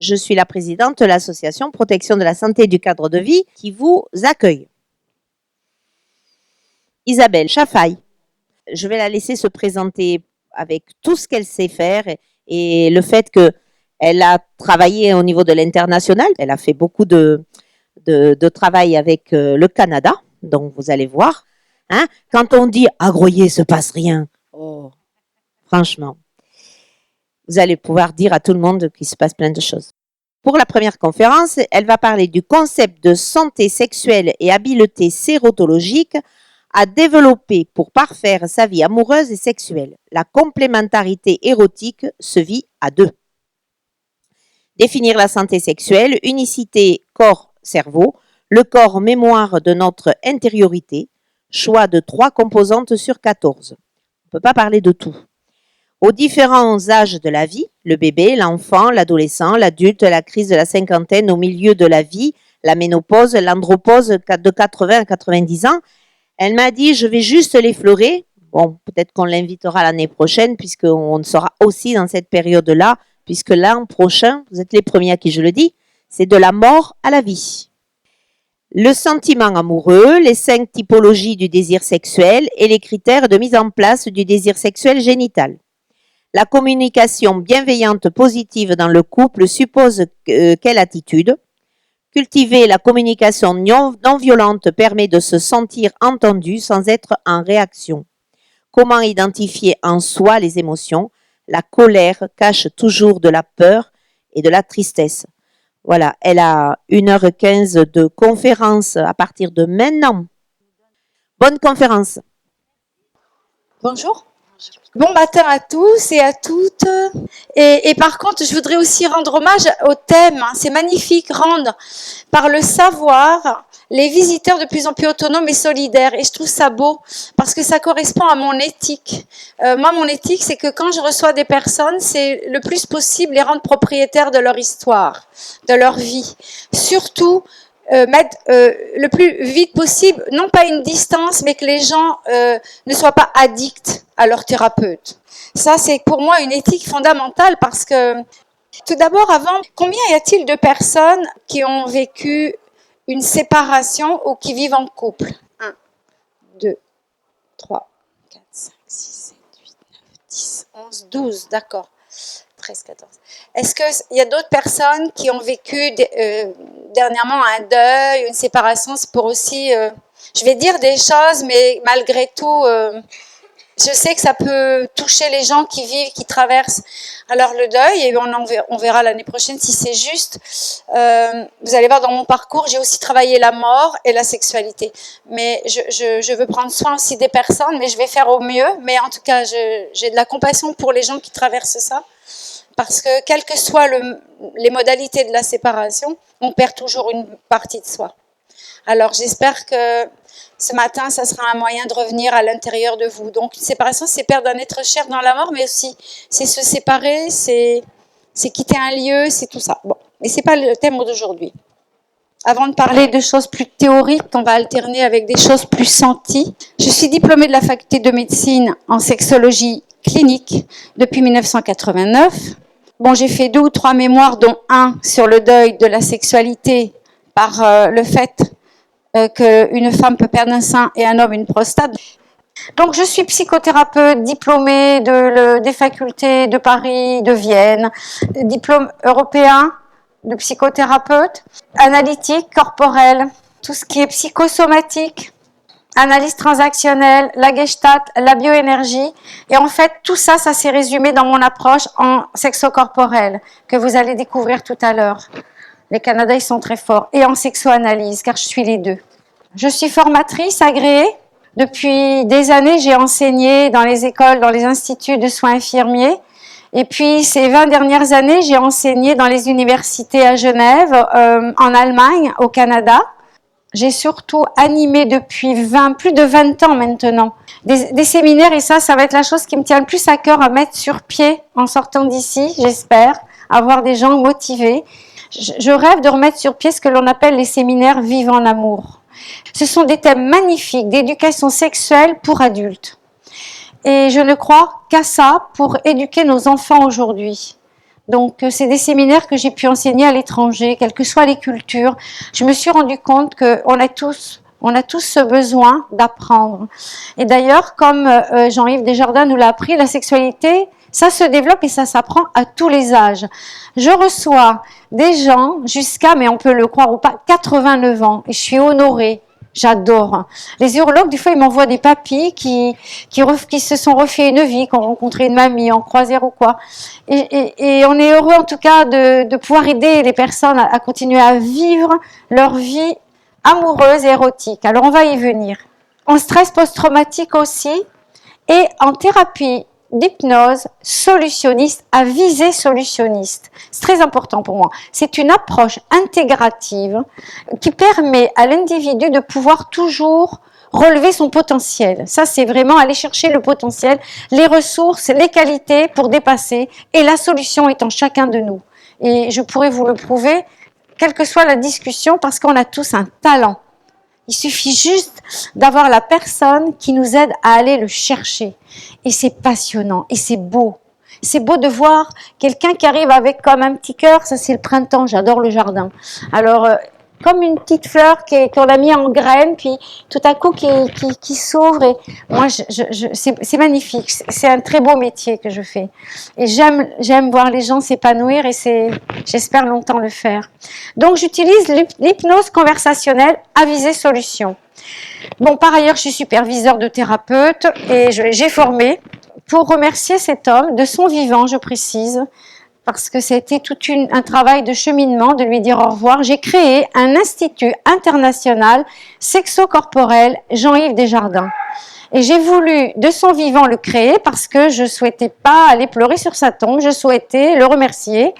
Je suis la présidente de l'association Protection de la santé du cadre de vie qui vous accueille. Isabelle Chaffaille, je vais la laisser se présenter avec tout ce qu'elle sait faire et le fait qu'elle a travaillé au niveau de l'international. Elle a fait beaucoup de travail avec le Canada, donc vous allez voir. Hein, quand on dit « à Groyer, il ne se passe rien », oh, franchement, vous allez pouvoir dire à tout le monde qu'il se passe plein de choses. Pour la première conférence, elle va parler du concept de santé sexuelle et habileté sérotologique à développer pour parfaire sa vie amoureuse et sexuelle. La complémentarité érotique se vit à deux. Définir la santé sexuelle, unicité corps-cerveau, le corps mémoire de notre intériorité, choix de 3 composantes sur 14. On ne peut pas parler de tout. Aux différents âges de la vie, le bébé, l'enfant, l'adolescent, l'adulte, la crise de la cinquantaine, au milieu de la vie, la ménopause, l'andropause de 80 à 90 ans, elle m'a dit, je vais juste l'effleurer. Bon, peut-être qu'on l'invitera l'année prochaine, puisqu'on sera aussi dans cette période-là, puisque l'an prochain, vous êtes les premiers à qui je le dis, c'est de la mort à la vie. Le sentiment amoureux, les 5 typologies du désir sexuel et les critères de mise en place du désir sexuel génital. La communication bienveillante positive dans le couple suppose quelle attitude? Cultiver la communication non violente permet de se sentir entendu sans être en réaction. Comment identifier en soi les émotions? La colère cache toujours de la peur et de la tristesse. Voilà, elle a 1h15 de conférence à partir de maintenant. Bonne conférence. Bonjour. Bon matin à tous et à toutes. Et par contre, je voudrais aussi rendre hommage au thème. C'est magnifique, rendre par le savoir les visiteurs de plus en plus autonomes et solidaires. Et je trouve ça beau parce que ça correspond à mon éthique. Moi, mon éthique, c'est que quand je reçois des personnes, c'est le plus possible les rendre propriétaires de leur histoire, de leur vie. Surtout, mettre le plus vite possible, non pas une distance, mais que les gens ne soient pas addicts à leur thérapeute. Ça, c'est pour moi une éthique fondamentale parce que, tout d'abord, avant, combien y a-t-il de personnes qui ont vécu une séparation ou qui vivent en couple? 1, 2, 3, 4, 5, 6, 7, 8, 9, 10, 11, 12, d'accord. 13, 14. Est-ce qu'il y a d'autres personnes qui ont vécu dernièrement un deuil, une séparation? C'est pour aussi, je vais dire des choses, mais malgré tout, je sais que ça peut toucher les gens qui vivent, qui traversent alors le deuil, et on verra l'année prochaine si c'est juste. Vous allez voir dans mon parcours, j'ai aussi travaillé la mort et la sexualité. Mais je veux prendre soin aussi des personnes, mais je vais faire au mieux. Mais en tout cas, j'ai de la compassion pour les gens qui traversent ça. Parce que, quelles que soient les modalités de la séparation, on perd toujours une partie de soi. Alors, j'espère que ce matin, ça sera un moyen de revenir à l'intérieur de vous. Donc, une séparation, c'est perdre un être cher dans la mort, mais aussi, c'est se séparer, c'est quitter un lieu, c'est tout ça. Bon, mais c'est pas le thème d'aujourd'hui. Avant de parler de choses plus théoriques, on va alterner avec des choses plus senties. Je suis diplômée de la faculté de médecine en sexologie clinique depuis 1989. Bon, j'ai fait 2 ou 3 mémoires, dont un sur le deuil de la sexualité par le fait qu'une femme peut perdre un sein et un homme une prostate. Donc, je suis psychothérapeute diplômée des facultés de Paris, de Vienne, diplôme européen de psychothérapeute, analytique, corporelle, tout ce qui est psychosomatique, analyse transactionnelle, la gestalt, la bioénergie. Et en fait, tout ça, ça s'est résumé dans mon approche en sexo-corporelle, que vous allez découvrir tout à l'heure. Les Canadiens, ils sont très forts. Et en sexo-analyse, car je suis les deux. Je suis formatrice agréée. Depuis des années, j'ai enseigné dans les écoles, dans les instituts de soins infirmiers. Et puis, ces 20 dernières années, j'ai enseigné dans les universités à Genève, en Allemagne, au Canada. J'ai surtout animé depuis plus de 20 ans maintenant, des séminaires, et ça va être la chose qui me tient le plus à cœur à mettre sur pied en sortant d'ici, j'espère, avoir des gens motivés. Je rêve de remettre sur pied ce que l'on appelle les séminaires Vivre en amour. Ce sont des thèmes magnifiques d'éducation sexuelle pour adultes. Et je ne crois qu'à ça pour éduquer nos enfants aujourd'hui. Donc, c'est des séminaires que j'ai pu enseigner à l'étranger, quelles que soient les cultures. Je me suis rendu compte qu'on a tous ce besoin d'apprendre. Et d'ailleurs, comme Jean-Yves Desjardins nous l'a appris, la sexualité, ça se développe et ça s'apprend à tous les âges. Je reçois des gens jusqu'à, mais on peut le croire ou pas, 89 ans. Et je suis honorée. J'adore. Les urologues, des fois, ils m'envoient des papis qui se sont refait une vie, qui ont rencontré une mamie en croisière ou quoi. Et on est heureux, en tout cas, de pouvoir aider les personnes à continuer à vivre leur vie amoureuse et érotique. Alors, on va y venir. En stress post-traumatique aussi, et en thérapie d'hypnose solutionniste à visée solutionniste. C'est très important pour moi. C'est une approche intégrative qui permet à l'individu de pouvoir toujours relever son potentiel. Ça, c'est vraiment aller chercher le potentiel, les ressources, les qualités pour dépasser. Et la solution est en chacun de nous. Et je pourrais vous le prouver, quelle que soit la discussion, parce qu'on a tous un talent. Il suffit juste d'avoir la personne qui nous aide à aller le chercher. Et c'est passionnant, et c'est beau. C'est beau de voir quelqu'un qui arrive avec comme un petit cœur, ça c'est le printemps, j'adore le jardin. Alors, comme une petite fleur qu'on a mis en graine, puis tout à coup qui s'ouvre. Et moi, c'est magnifique. C'est un très beau métier que je fais. Et j'aime voir les gens s'épanouir et j'espère longtemps le faire. Donc, j'utilise l'hypnose conversationnelle à visée solution. Bon, par ailleurs, je suis superviseur de thérapeute et j'ai formé pour remercier cet homme de son vivant, je précise, parce que c'était tout un travail de cheminement, de lui dire au revoir. J'ai créé un institut international sexo-corporel Jean-Yves Desjardins. Et j'ai voulu, de son vivant, le créer parce que je souhaitais pas aller pleurer sur sa tombe, je souhaitais le remercier.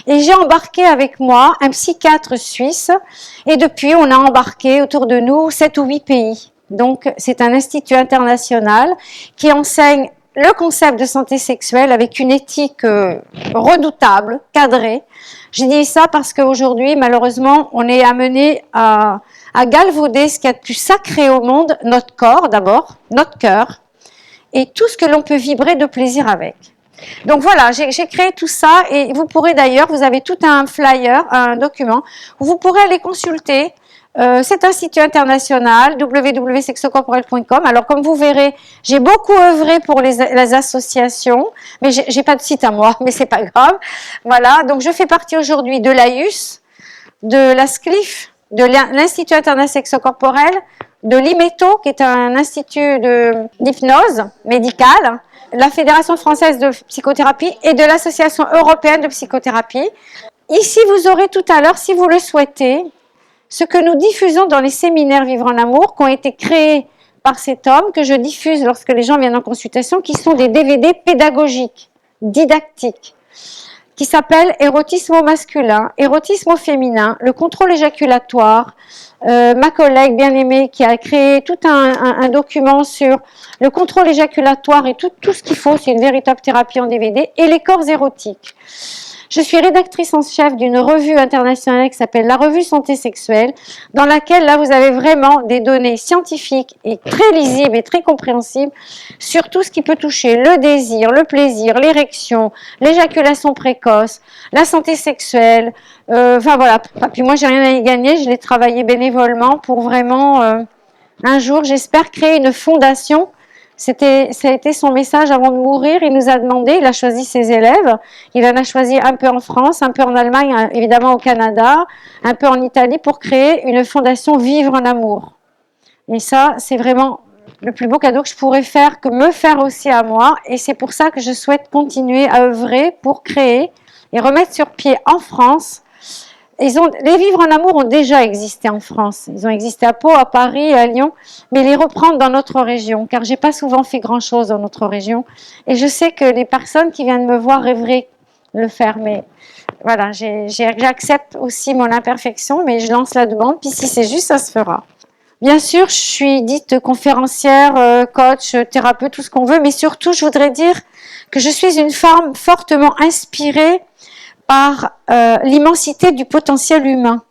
Et j'ai embarqué avec moi un psychiatre suisse. Et depuis, on a embarqué autour de nous 7 ou 8 pays. Donc, c'est un institut international qui enseigne le concept de santé sexuelle avec une éthique redoutable, cadrée. Je dis ça parce qu'aujourd'hui, malheureusement, on est amené à galvauder ce qu'il y a de plus sacré au monde, notre corps d'abord, notre cœur, et tout ce que l'on peut vibrer de plaisir avec. Donc voilà, j'ai créé tout ça et vous pourrez d'ailleurs, vous avez tout un flyer, un document, où vous pourrez aller consulter cet institut international, www.sexocorporel.com. Alors, comme vous verrez, j'ai beaucoup œuvré pour les associations, mais j'ai pas de site à moi, mais c'est pas grave. Voilà, donc je fais partie aujourd'hui de l'AIUS, de la SCLIF, de l'Institut international sexocorporel, de l'IMETO, qui est un institut d'hypnose médicale, la Fédération française de psychothérapie et de l'Association européenne de psychothérapie. Ici, vous aurez tout à l'heure, si vous le souhaitez, ce que nous diffusons dans les séminaires Vivre en amour, qui ont été créés par cet homme, que je diffuse lorsque les gens viennent en consultation, qui sont des DVD pédagogiques, didactiques, qui s'appellent Érotisme au masculin, Érotisme au féminin, le contrôle éjaculatoire. Ma collègue bien-aimée qui a créé tout un document sur le contrôle éjaculatoire et tout ce qu'il faut, c'est une véritable thérapie en DVD, et les corps érotiques. Je suis rédactrice en chef d'une revue internationale qui s'appelle la Revue Santé Sexuelle, dans laquelle, là, vous avez vraiment des données scientifiques et très lisibles et très compréhensibles sur tout ce qui peut toucher le désir, le plaisir, l'érection, l'éjaculation précoce, la santé sexuelle. Enfin, voilà. Puis moi, j'ai rien à y gagner. Je l'ai travaillé bénévolement pour vraiment, un jour, j'espère, créer une fondation. Ça a été son message avant de mourir. Il nous a demandé, il a choisi ses élèves. Il en a choisi un peu en France, un peu en Allemagne, évidemment au Canada, un peu en Italie pour créer une fondation Vivre en amour. Et ça, c'est vraiment le plus beau cadeau que je pourrais faire, que me faire aussi à moi. Et c'est pour ça que je souhaite continuer à œuvrer pour créer et remettre sur pied en France. Les Vivres en amour ont déjà existé en France. Ils ont existé à Pau, à Paris, à Lyon, mais les reprendre dans notre région, car j'ai pas souvent fait grand-chose dans notre région. Et je sais que les personnes qui viennent me voir rêveraient le faire, mais voilà, j'accepte aussi mon imperfection, mais je lance la demande, puis si c'est juste, ça se fera. Bien sûr, je suis dite conférencière, coach, thérapeute, tout ce qu'on veut, mais surtout, je voudrais dire que je suis une femme fortement inspirée par l'immensité du potentiel humain.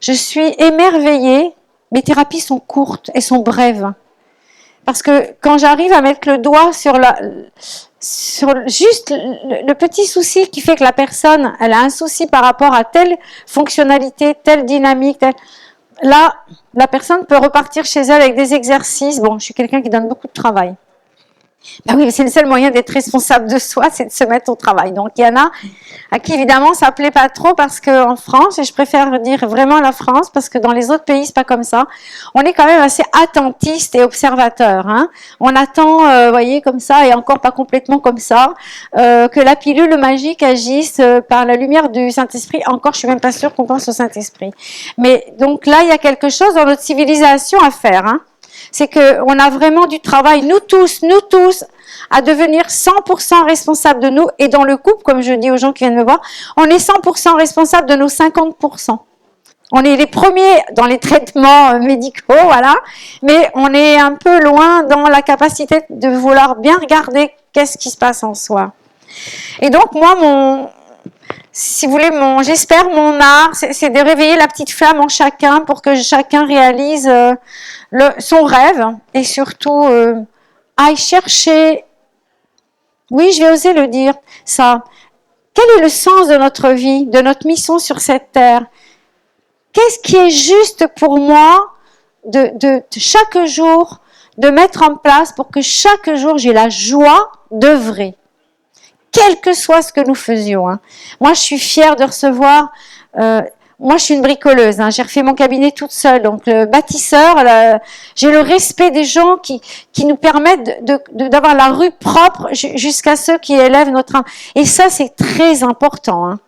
Je suis émerveillée, mes thérapies sont courtes et sont brèves. Parce que quand j'arrive à mettre le doigt sur juste le petit souci qui fait que la personne, elle a un souci par rapport à telle fonctionnalité, telle dynamique, là, la personne peut repartir chez elle avec des exercices. Bon, je suis quelqu'un qui donne beaucoup de travail. Ben oui, c'est le seul moyen d'être responsable de soi, c'est de se mettre au travail. Donc, il y en a à qui, évidemment, ça ne plaît pas trop parce qu'en France, et je préfère dire vraiment la France, parce que dans les autres pays, c'est pas comme ça, on est quand même assez attentiste et observateur. Hein. On attend, vous voyez, comme ça, et encore pas complètement comme ça, que la pilule magique agisse par la lumière du Saint-Esprit. Encore, je suis même pas sûre qu'on pense au Saint-Esprit. Mais donc là, il y a quelque chose dans notre civilisation à faire. Hein. C'est qu'on a vraiment du travail, nous tous, à devenir 100% responsables de nous. Et dans le couple, comme je dis aux gens qui viennent me voir, on est 100% responsables de nos 50%. On est les premiers dans les traitements médicaux, voilà, mais on est un peu loin dans la capacité de vouloir bien regarder qu'est-ce qui se passe en soi. Et donc, moi, si vous voulez, j'espère mon art, c'est de réveiller la petite flamme en chacun pour que chacun réalise son rêve et surtout aille chercher, oui, je vais oser le dire, ça. Quel est le sens de notre vie, de notre mission sur cette terre? Qu'est-ce qui est juste pour moi de chaque jour, de mettre en place pour que chaque jour j'ai la joie d'œuvrer? Quel que soit ce que nous faisions. Hein. Moi, je suis fière de recevoir... moi, je suis une bricoleuse. Hein. J'ai refait mon cabinet toute seule. Donc, le bâtisseur, j'ai le respect des gens qui nous permettent d'avoir la rue propre jusqu'à ceux qui élèvent notre âme. Et ça, c'est très important. Hein.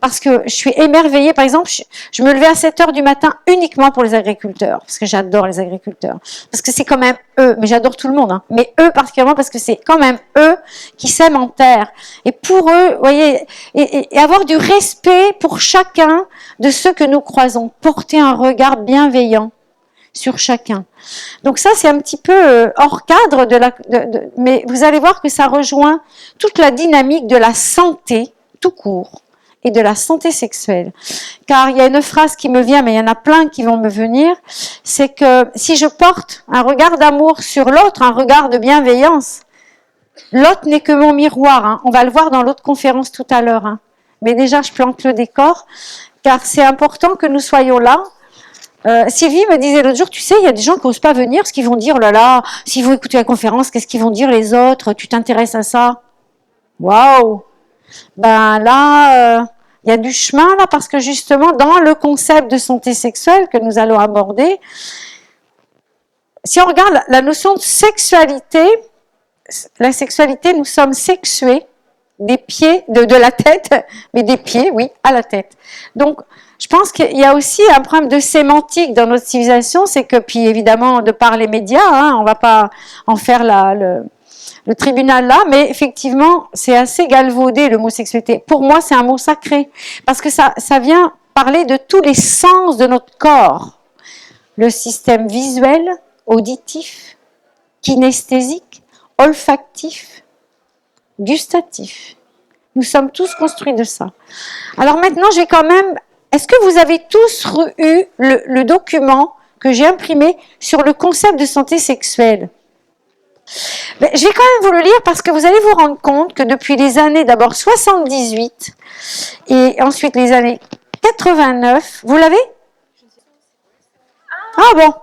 Parce que je suis émerveillée. Par exemple, je me levais à 7 heures du matin uniquement pour les agriculteurs. Parce que j'adore les agriculteurs. Parce que c'est quand même eux. Mais j'adore tout le monde. Hein. Mais eux particulièrement parce que c'est quand même eux qui sèment en terre. Et pour eux, vous voyez, et avoir du respect pour chacun de ceux que nous croisons. Porter un regard bienveillant sur chacun. Donc ça, c'est un petit peu hors cadre mais vous allez voir que ça rejoint toute la dynamique de la santé tout court. Et de la santé sexuelle. Car il y a une phrase qui me vient, mais il y en a plein qui vont me venir, c'est que si je porte un regard d'amour sur l'autre, un regard de bienveillance, l'autre n'est que mon miroir. Hein. On va le voir dans l'autre conférence tout à l'heure. Hein. Mais déjà, je plante le décor, car c'est important que nous soyons là. Sylvie me disait l'autre jour, tu sais, il y a des gens qui n'osent pas venir, parce qu'ils vont dire, oh là là, s'ils vont écouter la conférence, qu'est-ce qu'ils vont dire les autres? Tu t'intéresses à ça? Waouh! Ben là, il y a du chemin là parce que justement dans le concept de santé sexuelle que nous allons aborder, si on regarde la notion de sexualité, la sexualité, nous sommes sexués des pieds, de la tête, mais des pieds, oui, à la tête. Donc, je pense qu'il y a aussi un problème de sémantique dans notre civilisation, c'est que, puis évidemment, de par les médias, hein, on ne va pas en faire le tribunal là, mais effectivement, c'est assez galvaudé le mot sexualité. Pour moi, c'est un mot sacré, parce que ça vient parler de tous les sens de notre corps. Le système visuel, auditif, kinesthésique, olfactif, gustatif. Nous sommes tous construits de ça. Alors maintenant, je vais quand même... Est-ce que vous avez tous eu le document que j'ai imprimé sur le concept de santé sexuelle ? Mais je vais quand même vous le lire parce que vous allez vous rendre compte que depuis les années d'abord 78 et ensuite les années 89, vous l'avez ? Ah bon.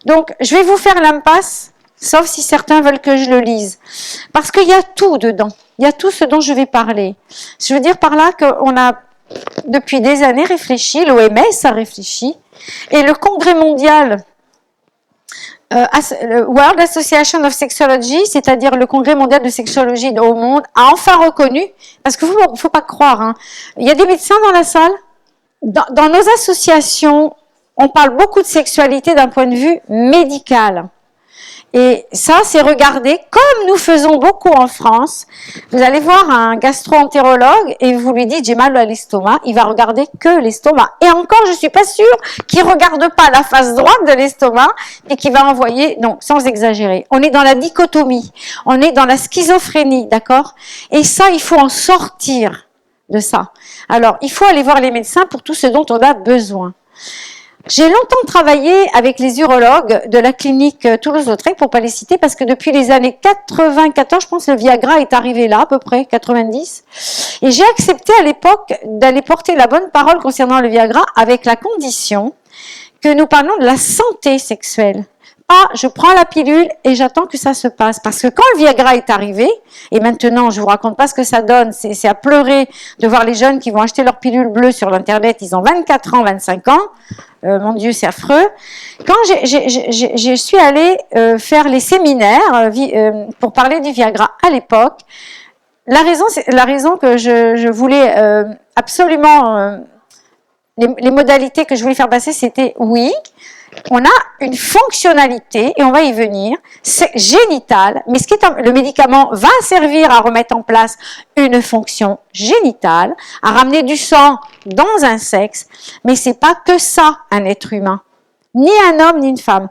Donc je vais vous faire l'impasse, sauf si certains veulent que je le lise. Parce qu'il y a tout dedans. Il y a tout ce dont je vais parler. Je veux dire par là qu'on a depuis des années réfléchi, l'OMS a réfléchi, et le Congrès mondial le World Association of Sexology, c'est-à-dire le Congrès mondial de sexologie au monde, a enfin reconnu, parce qu'il ne faut pas croire, hein, il y a des médecins dans la salle. Dans nos associations, on parle beaucoup de sexualité d'un point de vue médical. Et ça, c'est regardé comme nous faisons beaucoup en France. Vous allez voir un gastro-entérologue et vous lui dites « j'ai mal à l'estomac », il va regarder que l'estomac. Et encore, je ne suis pas sûre qu'il ne regarde pas la face droite de l'estomac et qu'il va envoyer, non, sans exagérer. On est dans la dichotomie, on est dans la schizophrénie, d'accord? Et ça, il faut en sortir de ça. Alors, il faut aller voir les médecins pour tout ce dont on a besoin. J'ai longtemps travaillé avec les urologues de la clinique Toulouse-Lautrec, pour ne pas les citer, parce que depuis les années 94, je pense, le Viagra est arrivé là, à peu près, 90. Et j'ai accepté à l'époque d'aller porter la bonne parole concernant le Viagra, avec la condition que nous parlons de la santé sexuelle. Pas, je prends la pilule et j'attends que ça se passe. Parce que quand le Viagra est arrivé, et maintenant je vous raconte pas ce que ça donne, c'est à pleurer de voir les jeunes qui vont acheter leur pilule bleue sur l'internet, ils ont 24 ans, 25 ans, mon Dieu c'est affreux. Quand je suis allée faire les séminaires pour parler du Viagra à l'époque, la raison que je voulais absolument, les modalités que je voulais faire passer, c'était oui, on a une fonctionnalité, et on va y venir, c'est génitale, mais le médicament va servir à remettre en place une fonction génitale, à ramener du sang dans un sexe, mais c'est pas que ça, un être humain, ni un homme, ni une femme.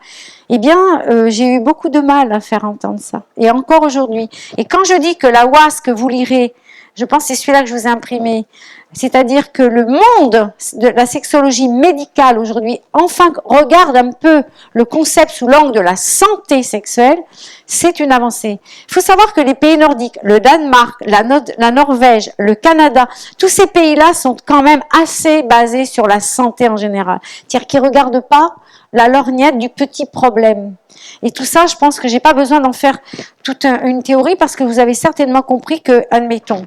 Eh bien, j'ai eu beaucoup de mal à faire entendre ça, et encore aujourd'hui. Et quand je dis que la WAS que vous lirez, je pense que c'est celui-là que je vous ai imprimé, c'est-à-dire que le monde de la sexologie médicale aujourd'hui, enfin, regarde un peu le concept sous l'angle de la santé sexuelle, c'est une avancée. Il faut savoir que les pays nordiques, le Danemark, la Norvège, le Canada, tous ces pays-là sont quand même assez basés sur la santé en général. C'est-à-dire qu'ils ne regardent pas la lorgnette du petit problème. Et tout ça, je pense que j'ai pas besoin d'en faire toute une théorie, parce que vous avez certainement compris que, admettons,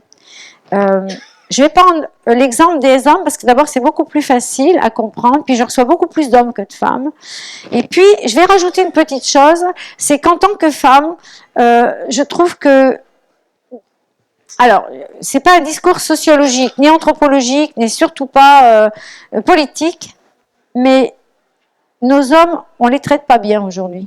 je vais prendre l'exemple des hommes, parce que d'abord c'est beaucoup plus facile à comprendre, puis je reçois beaucoup plus d'hommes que de femmes. Et puis je vais rajouter une petite chose, c'est qu'en tant que femme, je trouve que, alors c'est pas un discours sociologique, ni anthropologique, ni surtout pas politique, mais nos hommes, on les traite pas bien aujourd'hui.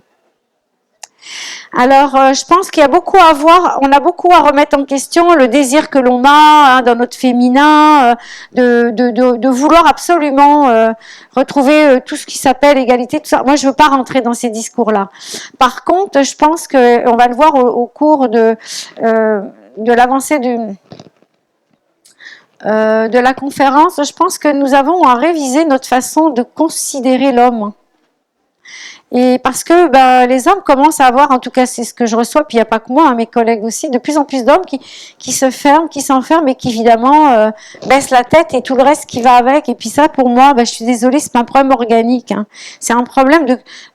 Alors, je pense qu'il y a beaucoup à voir, on a beaucoup à remettre en question le désir que l'on a dans notre féminin, de vouloir absolument retrouver tout ce qui s'appelle égalité, tout ça. Moi, je veux pas rentrer dans ces discours-là. Par contre, je pense que on va le voir au cours de l'avancée de la conférence. Je pense que nous avons à réviser notre façon de considérer l'homme. Et parce que les hommes commencent à avoir, en tout cas c'est ce que je reçois, puis il n'y a pas que moi, hein, mes collègues aussi, de plus en plus d'hommes qui se ferment, qui s'enferment et qui évidemment baissent la tête et tout le reste qui va avec. Et puis ça, pour moi, je suis désolée, c'est pas un problème organique, hein. C'est un problème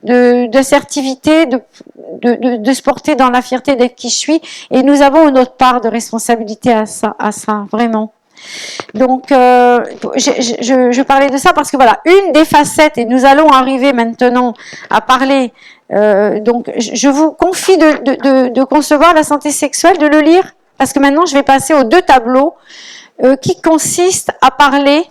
d'assertivité, de se porter dans la fierté d'être qui je suis. Et nous avons une autre part de responsabilité à ça, vraiment. Donc, je parlais de ça parce que voilà, une des facettes, et nous allons arriver maintenant à parler, donc je vous confie de concevoir la santé sexuelle, de le lire, parce que maintenant je vais passer aux deux tableaux qui consistent à parler,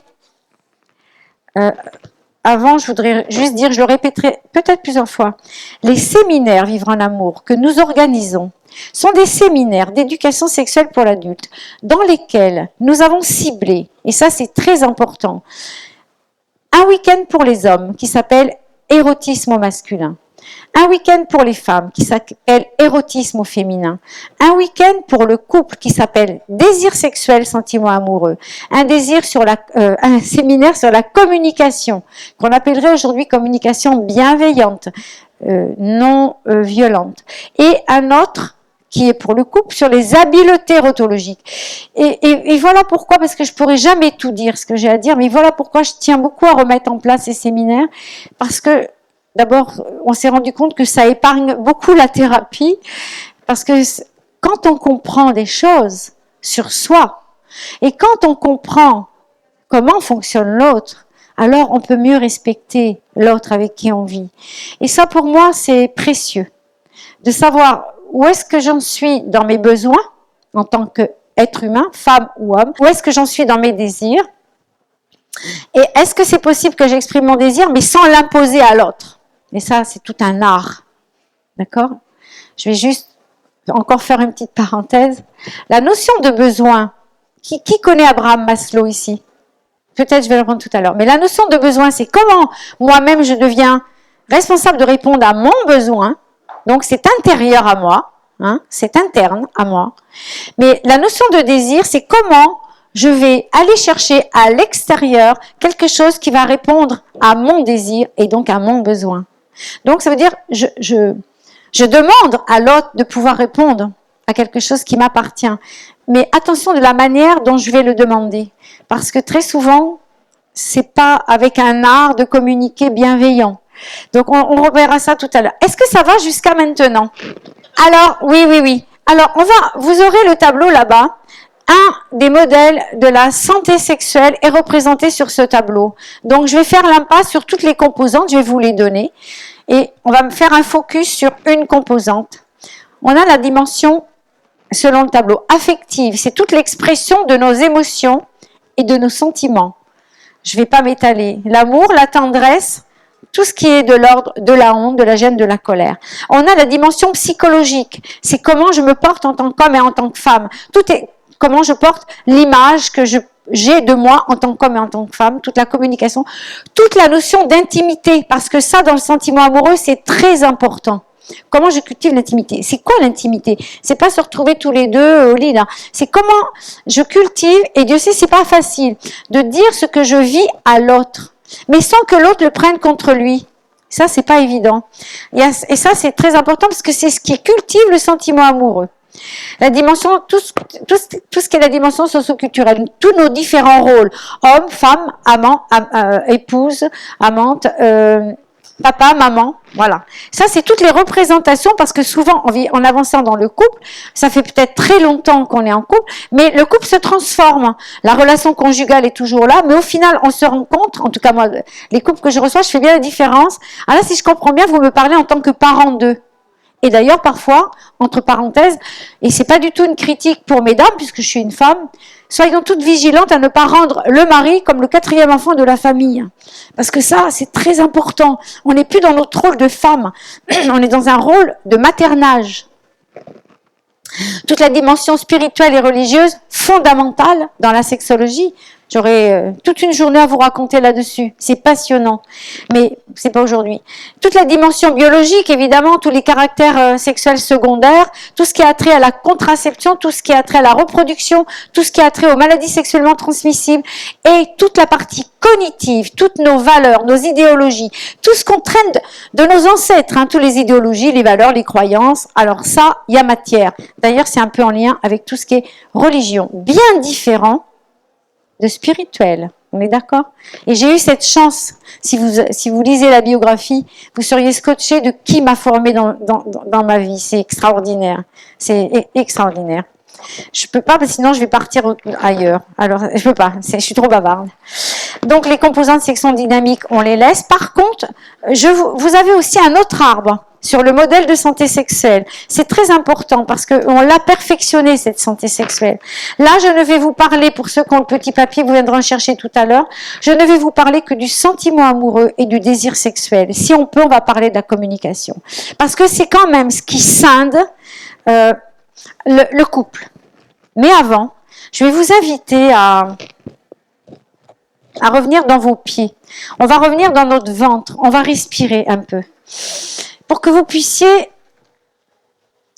avant je voudrais juste dire, je le répéterai peut-être plusieurs fois, les séminaires Vivre en amour que nous organisons sont des séminaires d'éducation sexuelle pour l'adulte, dans lesquels nous avons ciblé, et ça c'est très important, un week-end pour les hommes qui s'appelle érotisme au masculin, un week-end pour les femmes qui s'appelle érotisme au féminin, un week-end pour le couple qui s'appelle désir sexuel, sentiment amoureux, un séminaire sur la communication, qu'on appellerait aujourd'hui communication bienveillante, non violente, et un autre qui est pour le couple, sur les habiletés erotologiques. Et voilà pourquoi, parce que je pourrais jamais tout dire ce que j'ai à dire, mais voilà pourquoi je tiens beaucoup à remettre en place ces séminaires, parce que d'abord, on s'est rendu compte que ça épargne beaucoup la thérapie, parce que quand on comprend des choses sur soi, et quand on comprend comment fonctionne l'autre, alors on peut mieux respecter l'autre avec qui on vit. Et ça, pour moi, c'est précieux, de savoir où est-ce que j'en suis dans mes besoins, en tant qu'être humain, femme ou homme, où est-ce que j'en suis dans mes désirs, et est-ce que c'est possible que j'exprime mon désir, mais sans l'imposer à l'autre. Et ça, c'est tout un art. D'accord ? Je vais juste encore faire une petite parenthèse. La notion de besoin, qui connaît Abraham Maslow ici ? Peut-être je vais le prendre tout à l'heure. Mais la notion de besoin, c'est comment moi-même je deviens responsable de répondre à mon besoin. Donc c'est intérieur à moi, hein, c'est interne à moi. Mais la notion de désir, c'est comment je vais aller chercher à l'extérieur quelque chose qui va répondre à mon désir et donc à mon besoin. Donc ça veut dire, je demande à l'autre de pouvoir répondre à quelque chose qui m'appartient. Mais attention de la manière dont je vais le demander. Parce que très souvent, c'est pas avec un art de communiquer bienveillant. Donc on reverra ça tout à l'heure. Est-ce que ça va jusqu'à maintenant? Alors, oui. Alors, vous aurez le tableau là-bas. Un des modèles de la santé sexuelle est représenté sur ce tableau. Donc, je vais faire l'impasse sur toutes les composantes, je vais vous les donner. Et on va me faire un focus sur une composante. On a la dimension, selon le tableau, affective. C'est toute l'expression de nos émotions et de nos sentiments. Je ne vais pas m'étaler. L'amour, la tendresse, tout ce qui est de l'ordre de la honte, de la gêne, de la colère. On a la dimension psychologique. C'est comment je me porte en tant qu'homme et en tant que femme. Tout est comment je porte l'image que j'ai de moi en tant qu'homme et en tant que femme, toute la communication, toute la notion d'intimité, parce que ça, dans le sentiment amoureux, c'est très important. Comment je cultive l'intimité? C'est quoi l'intimité? C'est pas se retrouver tous les deux au lit, là. C'est comment je cultive, et Dieu sait, c'est pas facile, de dire ce que je vis à l'autre, mais sans que l'autre le prenne contre lui. Ça, c'est pas évident. Et ça, c'est très important parce que c'est ce qui cultive le sentiment amoureux. La dimension, tout ce qui est la dimension socio-culturelle, tous nos différents rôles, homme, femme, amant, épouse, amante, papa, maman, voilà. Ça, c'est toutes les représentations parce que souvent, en avançant dans le couple, ça fait peut-être très longtemps qu'on est en couple, mais le couple se transforme. La relation conjugale est toujours là, mais au final, on se rencontre, en tout cas moi, les couples que je reçois, je fais bien la différence. Alors là, si je comprends bien, vous me parlez en tant que parent d'eux. Et d'ailleurs, parfois, entre parenthèses, et c'est pas du tout une critique pour mesdames, puisque je suis une femme, soyons toutes vigilantes à ne pas rendre le mari comme le quatrième enfant de la famille. Parce que ça, c'est très important. On n'est plus dans notre rôle de femme. On est dans un rôle de maternage. Toute la dimension spirituelle et religieuse fondamentale dans la sexologie. J'aurais toute une journée à vous raconter là-dessus. C'est passionnant, mais c'est pas aujourd'hui. Toute la dimension biologique, évidemment, tous les caractères sexuels secondaires, tout ce qui a trait à la contraception, tout ce qui a trait à la reproduction, tout ce qui a trait aux maladies sexuellement transmissibles, et toute la partie cognitive, toutes nos valeurs, nos idéologies, tout ce qu'on traîne de nos ancêtres, hein, toutes les idéologies, les valeurs, les croyances. Alors ça, il y a matière. D'ailleurs, c'est un peu en lien avec tout ce qui est religion, bien différent de spirituel, on est d'accord? Et j'ai eu cette chance, si vous lisez la biographie, vous seriez scotché de qui m'a formé dans ma vie. C'est extraordinaire. C'est extraordinaire. Je peux pas, parce que sinon je vais partir ailleurs. Alors, je peux pas, je suis trop bavarde. Donc, les composantes section dynamique, on les laisse. Par contre, vous avez aussi un autre arbre sur le modèle de santé sexuelle. C'est très important parce qu'on l'a perfectionné, cette santé sexuelle. Là, je ne vais vous parler, pour ceux qui ont le petit papier, vous viendrez en chercher tout à l'heure, je ne vais vous parler que du sentiment amoureux et du désir sexuel. Si on peut, on va parler de la communication. Parce que c'est quand même ce qui scinde le couple. Mais avant, je vais vous inviter à revenir dans vos pieds. On va revenir dans notre ventre. On va respirer un peu. Pour que vous puissiez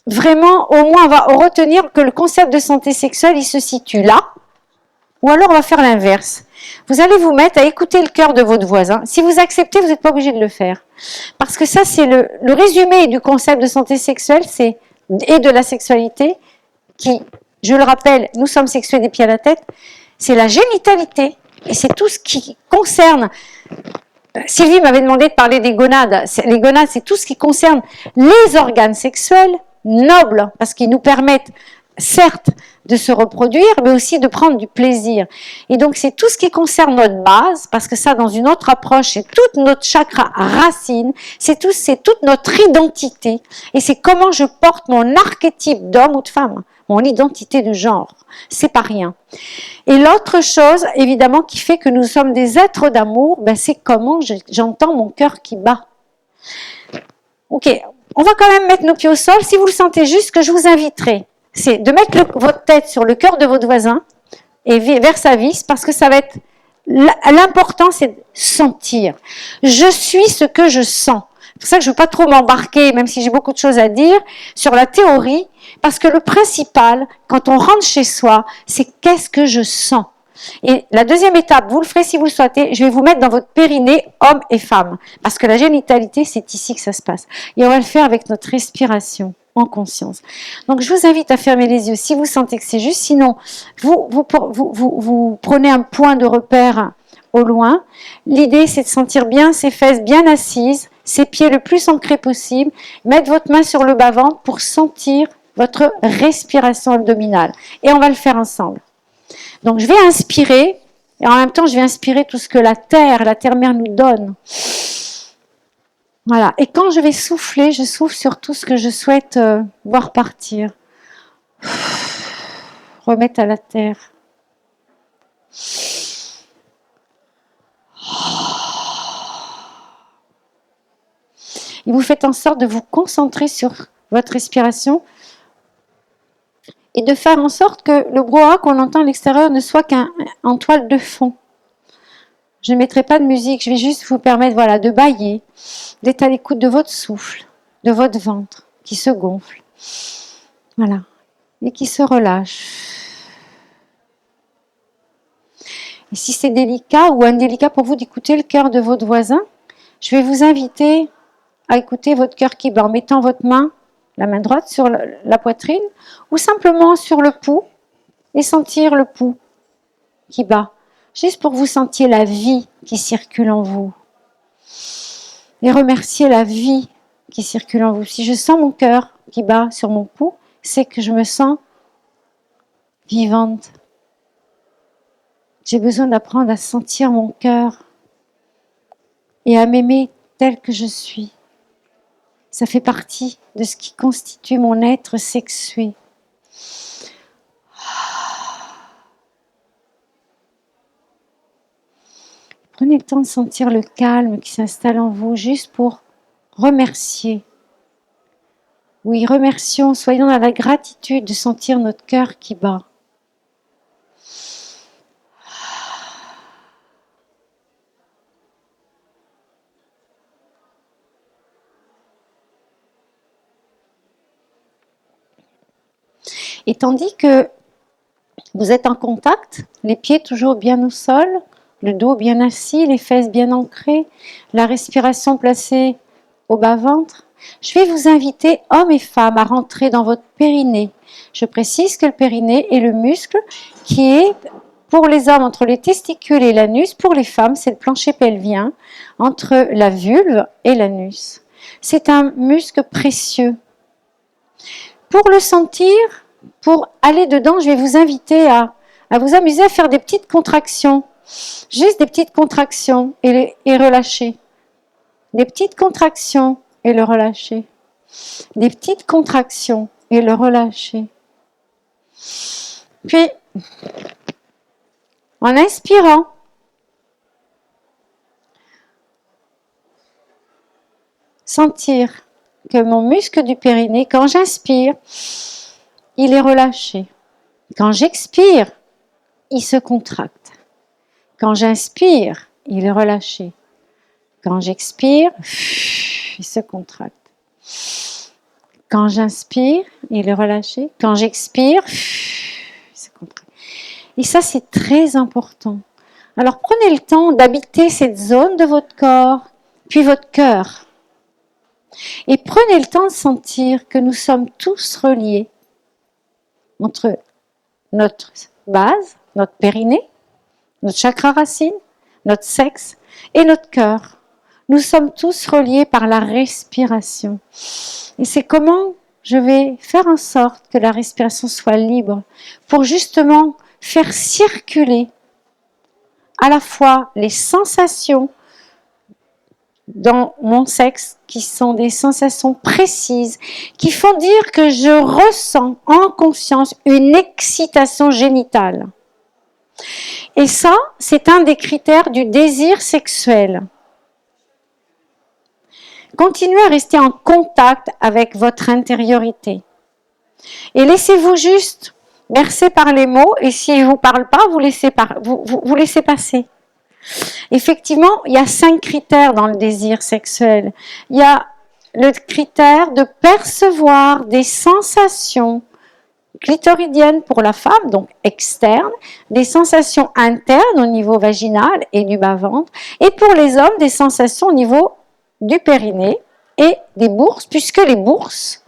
vraiment, au moins, on va retenir que le concept de santé sexuelle, il se situe là. Ou alors, on va faire l'inverse. Vous allez vous mettre à écouter le cœur de votre voisin. Si vous acceptez, vous n'êtes pas obligé de le faire. Parce que ça, c'est le résumé du concept de santé sexuelle et de la sexualité qui, je le rappelle, nous sommes sexués des pieds à la tête. C'est la génitalité. Et c'est tout ce qui concerne... Sylvie m'avait demandé de parler des gonades. Les gonades, c'est tout ce qui concerne les organes sexuels nobles, parce qu'ils nous permettent, certes, de se reproduire, mais aussi de prendre du plaisir. Et donc, c'est tout ce qui concerne notre base, parce que ça, dans une autre approche, c'est toute notre chakra racine, c'est toute notre identité, et c'est comment je porte mon archétype d'homme ou de femme, mon identité de genre. C'est pas rien. Et l'autre chose, évidemment, qui fait que nous sommes des êtres d'amour, c'est comment j'entends mon cœur qui bat. Ok, on va quand même mettre nos pieds au sol. Si vous le sentez juste, ce que je vous inviterai, c'est de mettre votre tête sur le cœur de votre voisin et vers sa vis, parce que ça va être... L'important, c'est de sentir. Je suis ce que je sens. C'est pour ça que je ne veux pas trop m'embarquer, même si j'ai beaucoup de choses à dire, sur la théorie, parce que le principal, quand on rentre chez soi, c'est qu'est-ce que je sens. Et la deuxième étape, vous le ferez si vous le souhaitez, je vais vous mettre dans votre périnée, homme et femme, parce que la génitalité, c'est ici que ça se passe. Et on va le faire avec notre respiration, en conscience. Donc je vous invite à fermer les yeux si vous sentez que c'est juste, sinon vous prenez un point de repère au loin. L'idée, c'est de sentir bien ses fesses bien assises, ses pieds le plus ancrés possible, mettre votre main sur le bas-ventre pour sentir votre respiration abdominale. Et on va le faire ensemble. Donc je vais inspirer, et en même temps je vais inspirer tout ce que la terre-mère nous donne. Voilà. Et quand je vais souffler, je souffle sur tout ce que je souhaite voir partir. Remettre à la terre. Et vous faites en sorte de vous concentrer sur votre respiration et de faire en sorte que le brouhaha qu'on entend à l'extérieur ne soit qu'en toile de fond. Je ne mettrai pas de musique, je vais juste vous permettre de bâiller, d'être à l'écoute de votre souffle, de votre ventre qui se gonfle. Voilà. Et qui se relâche. Et si c'est délicat ou indélicat pour vous d'écouter le cœur de votre voisin, je vais vous inviter à écouter votre cœur qui bat en mettant votre main, la main droite sur la poitrine ou simplement sur le pouls et sentir le pouls qui bat. Juste pour que vous sentiez la vie qui circule en vous. Et remercier la vie qui circule en vous. Si je sens mon cœur qui bat sur mon pouls, c'est que je me sens vivante. J'ai besoin d'apprendre à sentir mon cœur et à m'aimer tel que je suis. Ça fait partie de ce qui constitue mon être sexué. Prenez le temps de sentir le calme qui s'installe en vous, juste pour remercier. Oui, remercions, soyons dans la gratitude de sentir notre cœur qui bat. Et tandis que vous êtes en contact, les pieds toujours bien au sol, le dos bien assis, les fesses bien ancrées, la respiration placée au bas-ventre, je vais vous inviter, hommes et femmes, à rentrer dans votre périnée. Je précise que le périnée est le muscle qui est, pour les hommes, entre les testicules et l'anus. Pour les femmes, c'est le plancher pelvien, entre la vulve et l'anus. C'est un muscle précieux. Pour le sentir, pour aller dedans, je vais vous inviter à vous amuser à faire des petites contractions. Juste des petites contractions et relâcher. Des petites contractions et le relâcher. Des petites contractions et le relâcher. Puis, en inspirant, sentir que mon muscle du périnée, quand j'inspire, il est relâché. Quand j'expire, il se contracte. Quand j'inspire, il est relâché. Quand j'expire, il se contracte. Quand j'inspire, il est relâché. Quand j'expire, il se contracte. Et ça, c'est très important. Alors, prenez le temps d'habiter cette zone de votre corps, puis votre cœur. Et prenez le temps de sentir que nous sommes tous reliés entre notre base, notre périnée, notre chakra racine, notre sexe et notre cœur. Nous sommes tous reliés par la respiration. Et c'est comment je vais faire en sorte que la respiration soit libre pour justement faire circuler à la fois les sensations dans mon sexe, qui sont des sensations précises, qui font dire que je ressens en conscience une excitation génitale. Et ça, c'est un des critères du désir sexuel. Continuez à rester en contact avec votre intériorité. Et laissez-vous juste bercer par les mots, et s'ils ne vous parlent pas, vous laissez passer. Effectivement, il y a 5 critères dans le désir sexuel. Il y a le critère de percevoir des sensations clitoridiennes pour la femme, donc externes, des sensations internes au niveau vaginal et du bas-ventre, et pour les hommes, des sensations au niveau du périnée et des bourses, puisque les bourses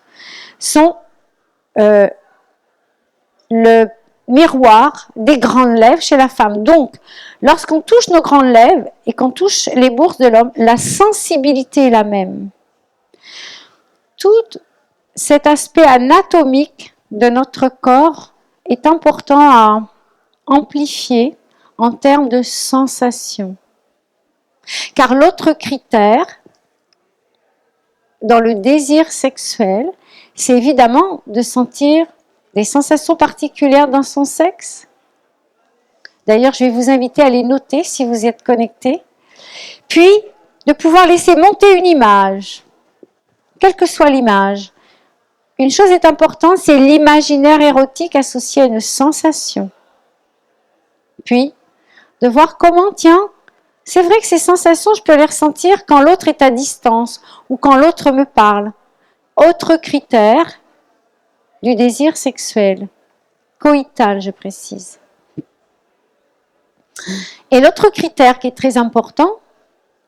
sont le miroir des grandes lèvres chez la femme. Donc, lorsqu'on touche nos grandes lèvres et qu'on touche les bourses de l'homme, la sensibilité est la même. Tout cet aspect anatomique de notre corps est important à amplifier en termes de sensations. Car l'autre critère dans le désir sexuel, c'est évidemment de sentir des sensations particulières dans son sexe. D'ailleurs, je vais vous inviter à les noter si vous êtes connectés. Puis, de pouvoir laisser monter une image, quelle que soit l'image. Une chose est importante, c'est l'imaginaire érotique associé à une sensation. Puis, de voir comment, tiens, c'est vrai que ces sensations, je peux les ressentir quand l'autre est à distance ou quand l'autre me parle. Autre critère du désir sexuel, coïtal, je précise. Et l'autre critère qui est très important,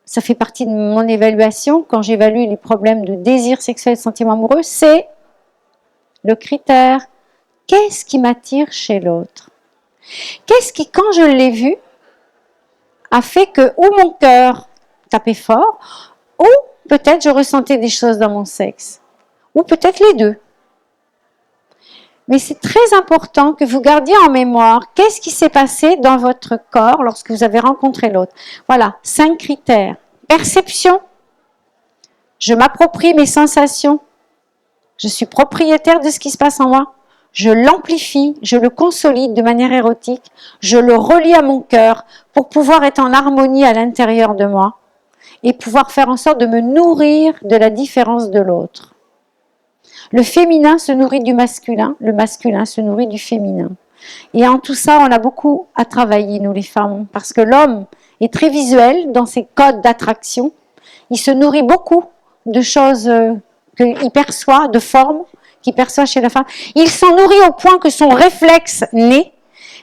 ça fait partie de mon évaluation quand j'évalue les problèmes de désir sexuel et de sentiment amoureux, c'est le critère qu'est-ce qui m'attire chez l'autre? Qu'est-ce qui, quand je l'ai vu, a fait que ou mon cœur tapait fort, ou peut-être je ressentais des choses dans mon sexe, ou peut-être les deux. Mais c'est très important que vous gardiez en mémoire qu'est-ce qui s'est passé dans votre corps lorsque vous avez rencontré l'autre. Voilà, 5 critères. Perception, je m'approprie mes sensations, je suis propriétaire de ce qui se passe en moi, je l'amplifie, je le consolide de manière érotique, je le relie à mon cœur pour pouvoir être en harmonie à l'intérieur de moi et pouvoir faire en sorte de me nourrir de la différence de l'autre. Le féminin se nourrit du masculin, le masculin se nourrit du féminin. Et en tout ça, on a beaucoup à travailler, nous les femmes, parce que l'homme est très visuel dans ses codes d'attraction. Il se nourrit beaucoup de choses qu'il perçoit, de formes qu'il perçoit chez la femme. Il s'en nourrit au point que son réflexe naît,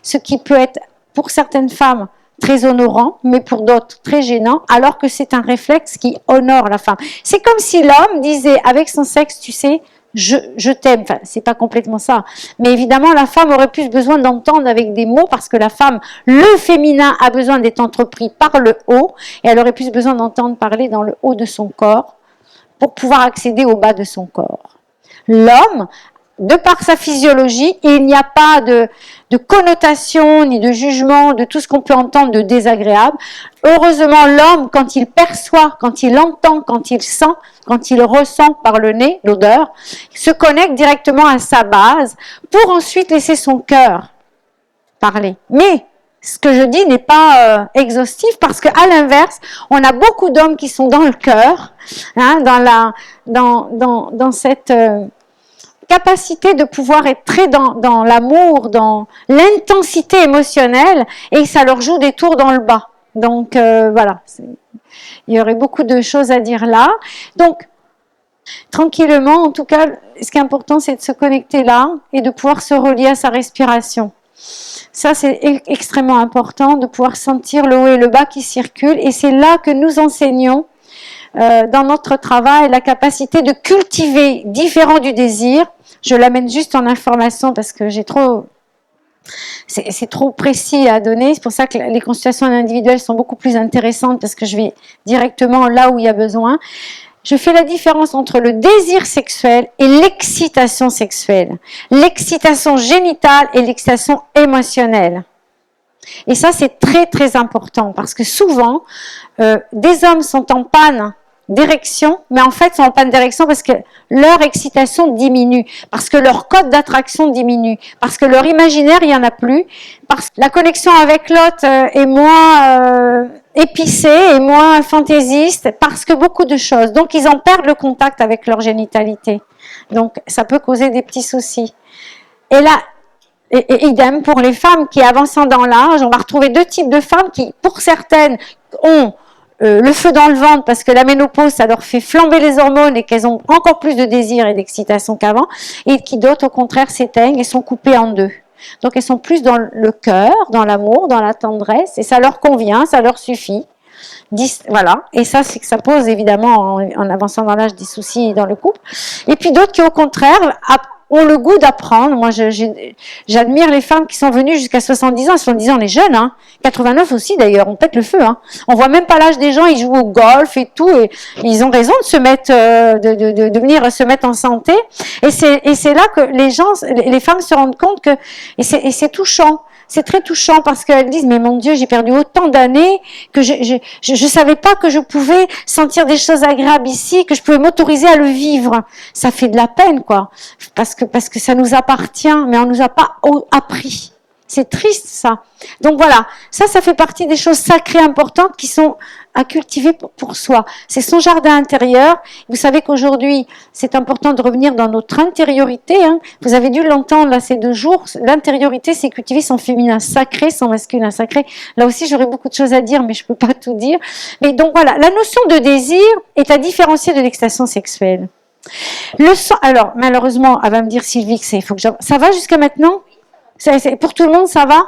ce qui peut être pour certaines femmes très honorant, mais pour d'autres très gênant, alors que c'est un réflexe qui honore la femme. C'est comme si l'homme disait avec son sexe, tu sais, je t'aime, enfin, c'est pas complètement ça, mais évidemment la femme aurait plus besoin d'entendre avec des mots parce que la femme, le féminin a besoin d'être entrepris par le haut et elle aurait plus besoin d'entendre parler dans le haut de son corps pour pouvoir accéder au bas de son corps. L'homme, de par sa physiologie, il n'y a pas de connotation ni de jugement de tout ce qu'on peut entendre de désagréable. Heureusement, l'homme, quand il perçoit, quand il entend, quand il sent, quand il ressent par le nez l'odeur, se connecte directement à sa base pour ensuite laisser son cœur parler. Mais ce que je dis n'est pas exhaustif parce qu'à l'inverse, on a beaucoup d'hommes qui sont dans le cœur, hein, dans cette capacité de pouvoir être très dans l'amour, dans l'intensité émotionnelle, et ça leur joue des tours dans le bas. Donc voilà, il y aurait beaucoup de choses à dire là. Donc, tranquillement, en tout cas, ce qui est important, c'est de se connecter là et de pouvoir se relier à sa respiration. Ça, c'est extrêmement important, de pouvoir sentir le haut et le bas qui circulent, et c'est là que nous enseignons dans notre travail la capacité de cultiver différent du désir. Je l'amène juste en information parce que c'est trop précis à donner. C'est pour ça que les consultations individuelles sont beaucoup plus intéressantes parce que je vais directement là où il y a besoin. Je fais la différence entre le désir sexuel et l'excitation sexuelle. L'excitation génitale et l'excitation émotionnelle. Et ça, c'est très très important parce que souvent, des hommes sont en panne d'érection, mais en fait sont en panne d'érection parce que leur excitation diminue, parce que leur code d'attraction diminue, parce que leur imaginaire, il n'y en a plus, parce que la connexion avec l'autre est moins épicée et moins fantaisiste, parce que beaucoup de choses. Donc ils en perdent le contact avec leur génitalité. Donc ça peut causer des petits soucis. Et là, Et idem pour les femmes qui avançant dans l'âge, on va retrouver deux types de femmes qui, pour certaines, ont le feu dans le ventre parce que la ménopause, ça leur fait flamber les hormones et qu'elles ont encore plus de désir et d'excitation qu'avant, et qui d'autres, au contraire, s'éteignent et sont coupées en deux. Donc elles sont plus dans le cœur, dans l'amour, dans la tendresse, et ça leur convient, ça leur suffit. Voilà, et ça, c'est que ça pose évidemment, en avançant dans l'âge, des soucis dans le couple. Et puis d'autres qui, au contraire, ont le goût d'apprendre. Moi, j'admire les femmes qui sont venues jusqu'à 70 ans. 70 ans, on est jeunes, hein. 89 aussi, d'ailleurs, on pète le feu, hein. On voit même pas l'âge des gens, ils jouent au golf et tout, et ils ont raison de se mettre, de venir se mettre en santé. Et c'est là que les femmes se rendent compte que, et c'est touchant. C'est très touchant parce qu'elles disent, mais mon Dieu, j'ai perdu autant d'années que je savais pas que je pouvais sentir des choses agréables ici, que je pouvais m'autoriser à le vivre. Ça fait de la peine, quoi. Parce que ça nous appartient, mais on nous a pas appris. C'est triste, ça. Donc voilà, ça fait partie des choses sacrées importantes qui sont à cultiver pour soi. C'est son jardin intérieur. Vous savez qu'aujourd'hui, c'est important de revenir dans notre intériorité, hein. Vous avez dû l'entendre là ces 2 jours. L'intériorité, c'est cultiver son féminin sacré, son masculin sacré. Là aussi, j'aurais beaucoup de choses à dire, mais je peux pas tout dire. Mais donc voilà, la notion de désir est à différencier de l'excitation sexuelle. Alors, malheureusement, elle va me dire Sylvie que ça va jusqu'à maintenant? Pour tout le monde, ça va?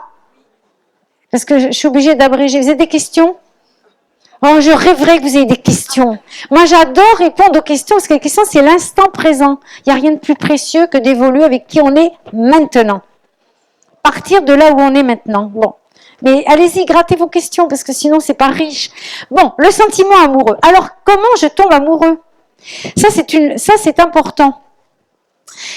Parce que je suis obligée d'abréger. Vous avez des questions? Oh, je rêverais que vous ayez des questions. Moi, j'adore répondre aux questions, parce que les questions, c'est l'instant présent. Il n'y a rien de plus précieux que d'évoluer avec qui on est maintenant. Partir de là où on est maintenant. Bon. Mais allez-y, grattez vos questions, parce que sinon, c'est pas riche. Bon, le sentiment amoureux. Alors, comment je tombe amoureux? Ça, c'est important.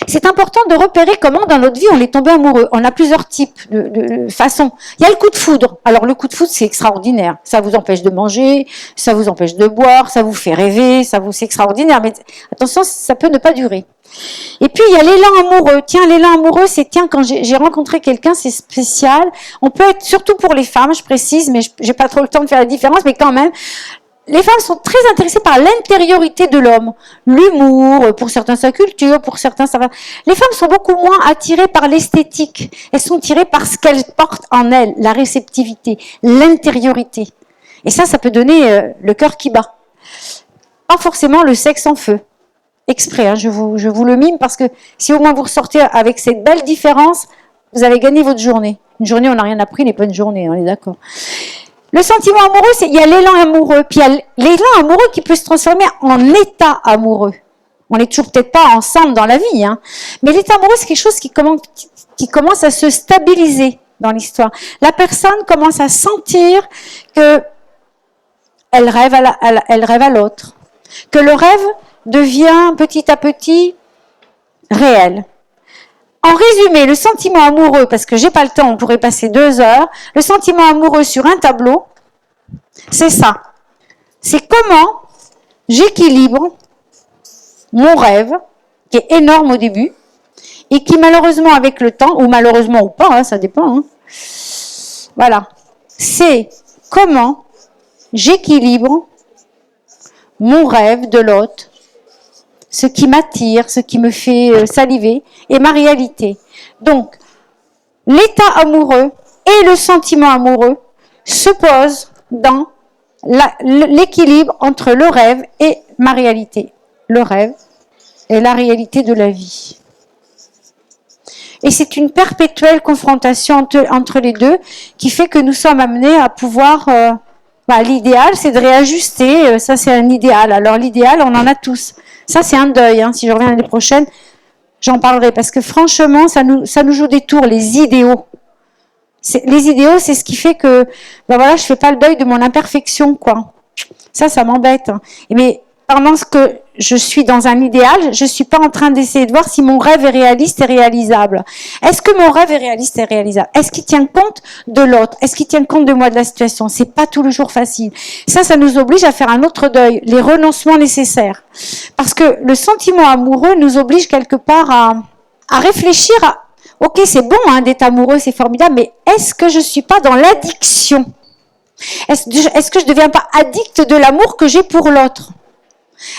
C'est important de repérer comment dans notre vie on est tombé amoureux. On a plusieurs types de façons. Il y a le coup de foudre. Alors le coup de foudre, c'est extraordinaire. Ça vous empêche de manger, ça vous empêche de boire, ça vous fait rêver, c'est extraordinaire. Mais attention, ça peut ne pas durer. Et puis il y a l'élan amoureux. Tiens, l'élan amoureux, c'est quand j'ai rencontré quelqu'un, c'est spécial. On peut être, surtout pour les femmes, je précise, mais j'ai pas trop le temps de faire la différence, mais quand même. Les femmes sont très intéressées par l'intériorité de l'homme, l'humour, pour certains sa culture, pour certains ça va. Les femmes sont beaucoup moins attirées par l'esthétique. Elles sont attirées par ce qu'elles portent en elles, la réceptivité, l'intériorité. Et ça peut donner le cœur qui bat. Pas forcément le sexe en feu. Exprès, hein, je vous le mime parce que si au moins vous ressortez avec cette belle différence, vous avez gagné votre journée. Une journée, on n'a rien appris, n'est pas une journée, on est d'accord. Le sentiment amoureux, il y a l'élan amoureux, puis il y a l'élan amoureux qui peut se transformer en état amoureux. On n'est toujours peut-être pas ensemble dans la vie, hein. Mais l'état amoureux, c'est quelque chose qui commence à se stabiliser dans l'histoire. La personne commence à sentir que elle rêve à l'autre, que le rêve devient petit à petit réel. En résumé, le sentiment amoureux, parce que j'ai pas le temps, on pourrait passer 2 heures, le sentiment amoureux sur un tableau, c'est ça. C'est comment j'équilibre mon rêve, qui est énorme au début, et qui malheureusement avec le temps, ou malheureusement ou pas, hein, ça dépend, hein, voilà. C'est comment j'équilibre mon rêve de l'autre, ce qui m'attire, ce qui me fait saliver, et ma réalité. Donc, l'état amoureux et le sentiment amoureux se posent dans l'équilibre entre le rêve et ma réalité. Le rêve et la réalité de la vie. Et c'est une perpétuelle confrontation entre les deux qui fait que nous sommes amenés à pouvoir... l'idéal, c'est de réajuster. Ça, c'est un idéal. Alors, l'idéal, on en a tous. Ça, c'est un deuil. Hein. Si je reviens l'année prochaine, j'en parlerai. Parce que franchement, ça nous joue des tours, les idéaux. Les idéaux, c'est ce qui fait que, je fais pas le deuil de mon imperfection, quoi. Ça m'embête. Hein. Mais pendant que je suis dans un idéal, je suis pas en train d'essayer de voir si mon rêve est réaliste et réalisable. Est-ce que mon rêve est réaliste et réalisable? Est-ce qu'il tient compte de l'autre? Est-ce qu'il tient compte de moi, de la situation? C'est pas tous les jours facile. Ça nous oblige à faire un autre deuil, les renoncements nécessaires. Parce que le sentiment amoureux nous oblige quelque part à réfléchir à, ok, c'est bon, hein, d'être amoureux, c'est formidable, mais est-ce que je suis pas dans l'addiction? Est-ce que je deviens pas addict de l'amour que j'ai pour l'autre?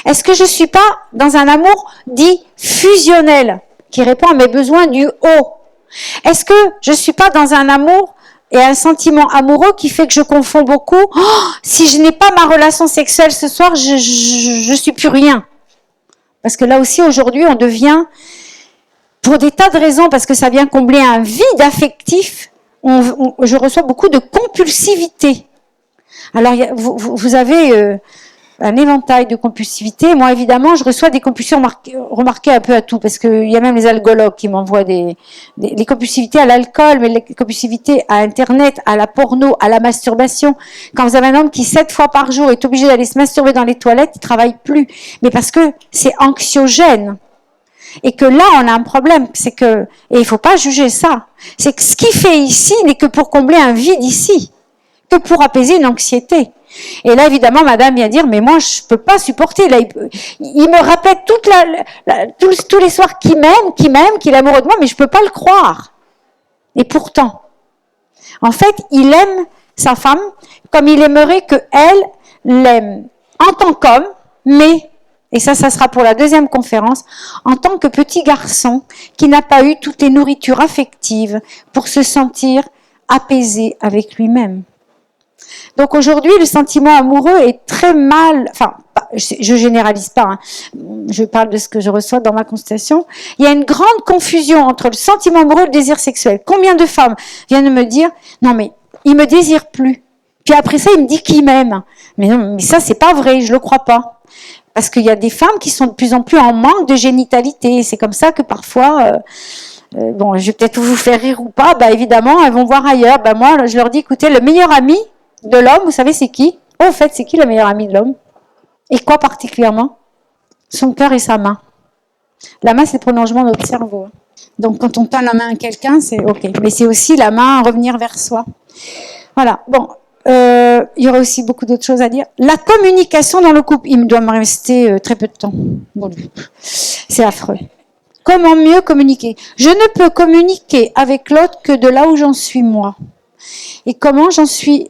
Est-ce que je suis pas dans un amour dit fusionnel, qui répond à mes besoins du haut? Est-ce que je ne suis pas dans un amour et un sentiment amoureux qui fait que je confonds beaucoup? Oh, si je n'ai pas ma relation sexuelle ce soir, je suis plus rien. Parce que là aussi, aujourd'hui, on devient, pour des tas de raisons, parce que ça vient combler un vide affectif, je reçois beaucoup de compulsivité. Alors, vous avez un éventail de compulsivité. Moi, évidemment, je reçois des compulsions remarquées un peu à tout, parce qu'il y a même les algologues qui m'envoient des compulsivités à l'alcool, mais les compulsivités à Internet, à la porno, à la masturbation. Quand vous avez un homme qui 7 fois par jour est obligé d'aller se masturber dans les toilettes, il travaille plus. Mais parce que c'est anxiogène. Et que là, on a un problème. C'est que, et il faut pas juger ça. C'est que ce qu'il fait ici n'est que pour combler un vide ici, que pour apaiser une anxiété. Et là, évidemment, madame vient dire, mais moi, je peux pas supporter. Là, il me répète tous les soirs qu'il m'aime, qu'il est amoureux de moi, mais je peux pas le croire. Et pourtant, en fait, il aime sa femme comme il aimerait qu'elle l'aime en tant qu'homme, mais, et ça sera pour la deuxième conférence, en tant que petit garçon qui n'a pas eu toutes les nourritures affectives pour se sentir apaisé avec lui-même. Donc aujourd'hui, le sentiment amoureux est très mal, enfin, je généralise pas, hein, je parle de ce que je reçois dans ma consultation. Il y a une grande confusion entre le sentiment amoureux et le désir sexuel. Combien de femmes viennent me dire, non mais, il me désire plus. Puis après ça, il me dit qu'il m'aime. Mais non, mais ça, c'est pas vrai, je le crois pas. Parce qu'il y a des femmes qui sont de plus en plus en manque de génitalité. C'est comme ça que parfois, bon, je vais peut-être vous faire rire ou pas, bah évidemment, elles vont voir ailleurs. Bah moi, je leur dis, écoutez, le meilleur ami de l'homme, vous savez c'est qui? Oh, en fait, c'est qui le meilleur ami de l'homme? Et quoi particulièrement? Son cœur et sa main. La main, c'est le prolongement de notre cerveau. Donc, quand on tend la main à quelqu'un, c'est OK. Mais c'est aussi la main à revenir vers soi. Voilà. Bon, il y aurait aussi beaucoup d'autres choses à dire. La communication dans le couple. Il me doit me rester très peu de temps. Bon, c'est affreux. Comment mieux communiquer? Je ne peux communiquer avec l'autre que de là où j'en suis moi. Et comment j'en suis?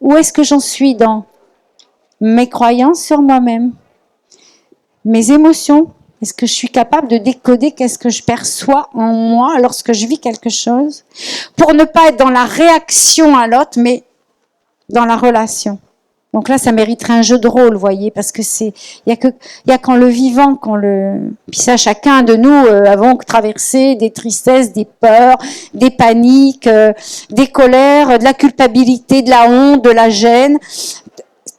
Où est-ce que j'en suis dans mes croyances sur moi-même, mes émotions? Est-ce que je suis capable de décoder qu'est-ce que je perçois en moi lorsque je vis quelque chose, pour ne pas être dans la réaction à l'autre, mais dans la relation? Donc là, ça mériterait un jeu de rôle, vous voyez, parce que il y a qu'en le vivant, puis ça, chacun de nous avons traversé des tristesses, des peurs, des paniques, des colères, de la culpabilité, de la honte, de la gêne.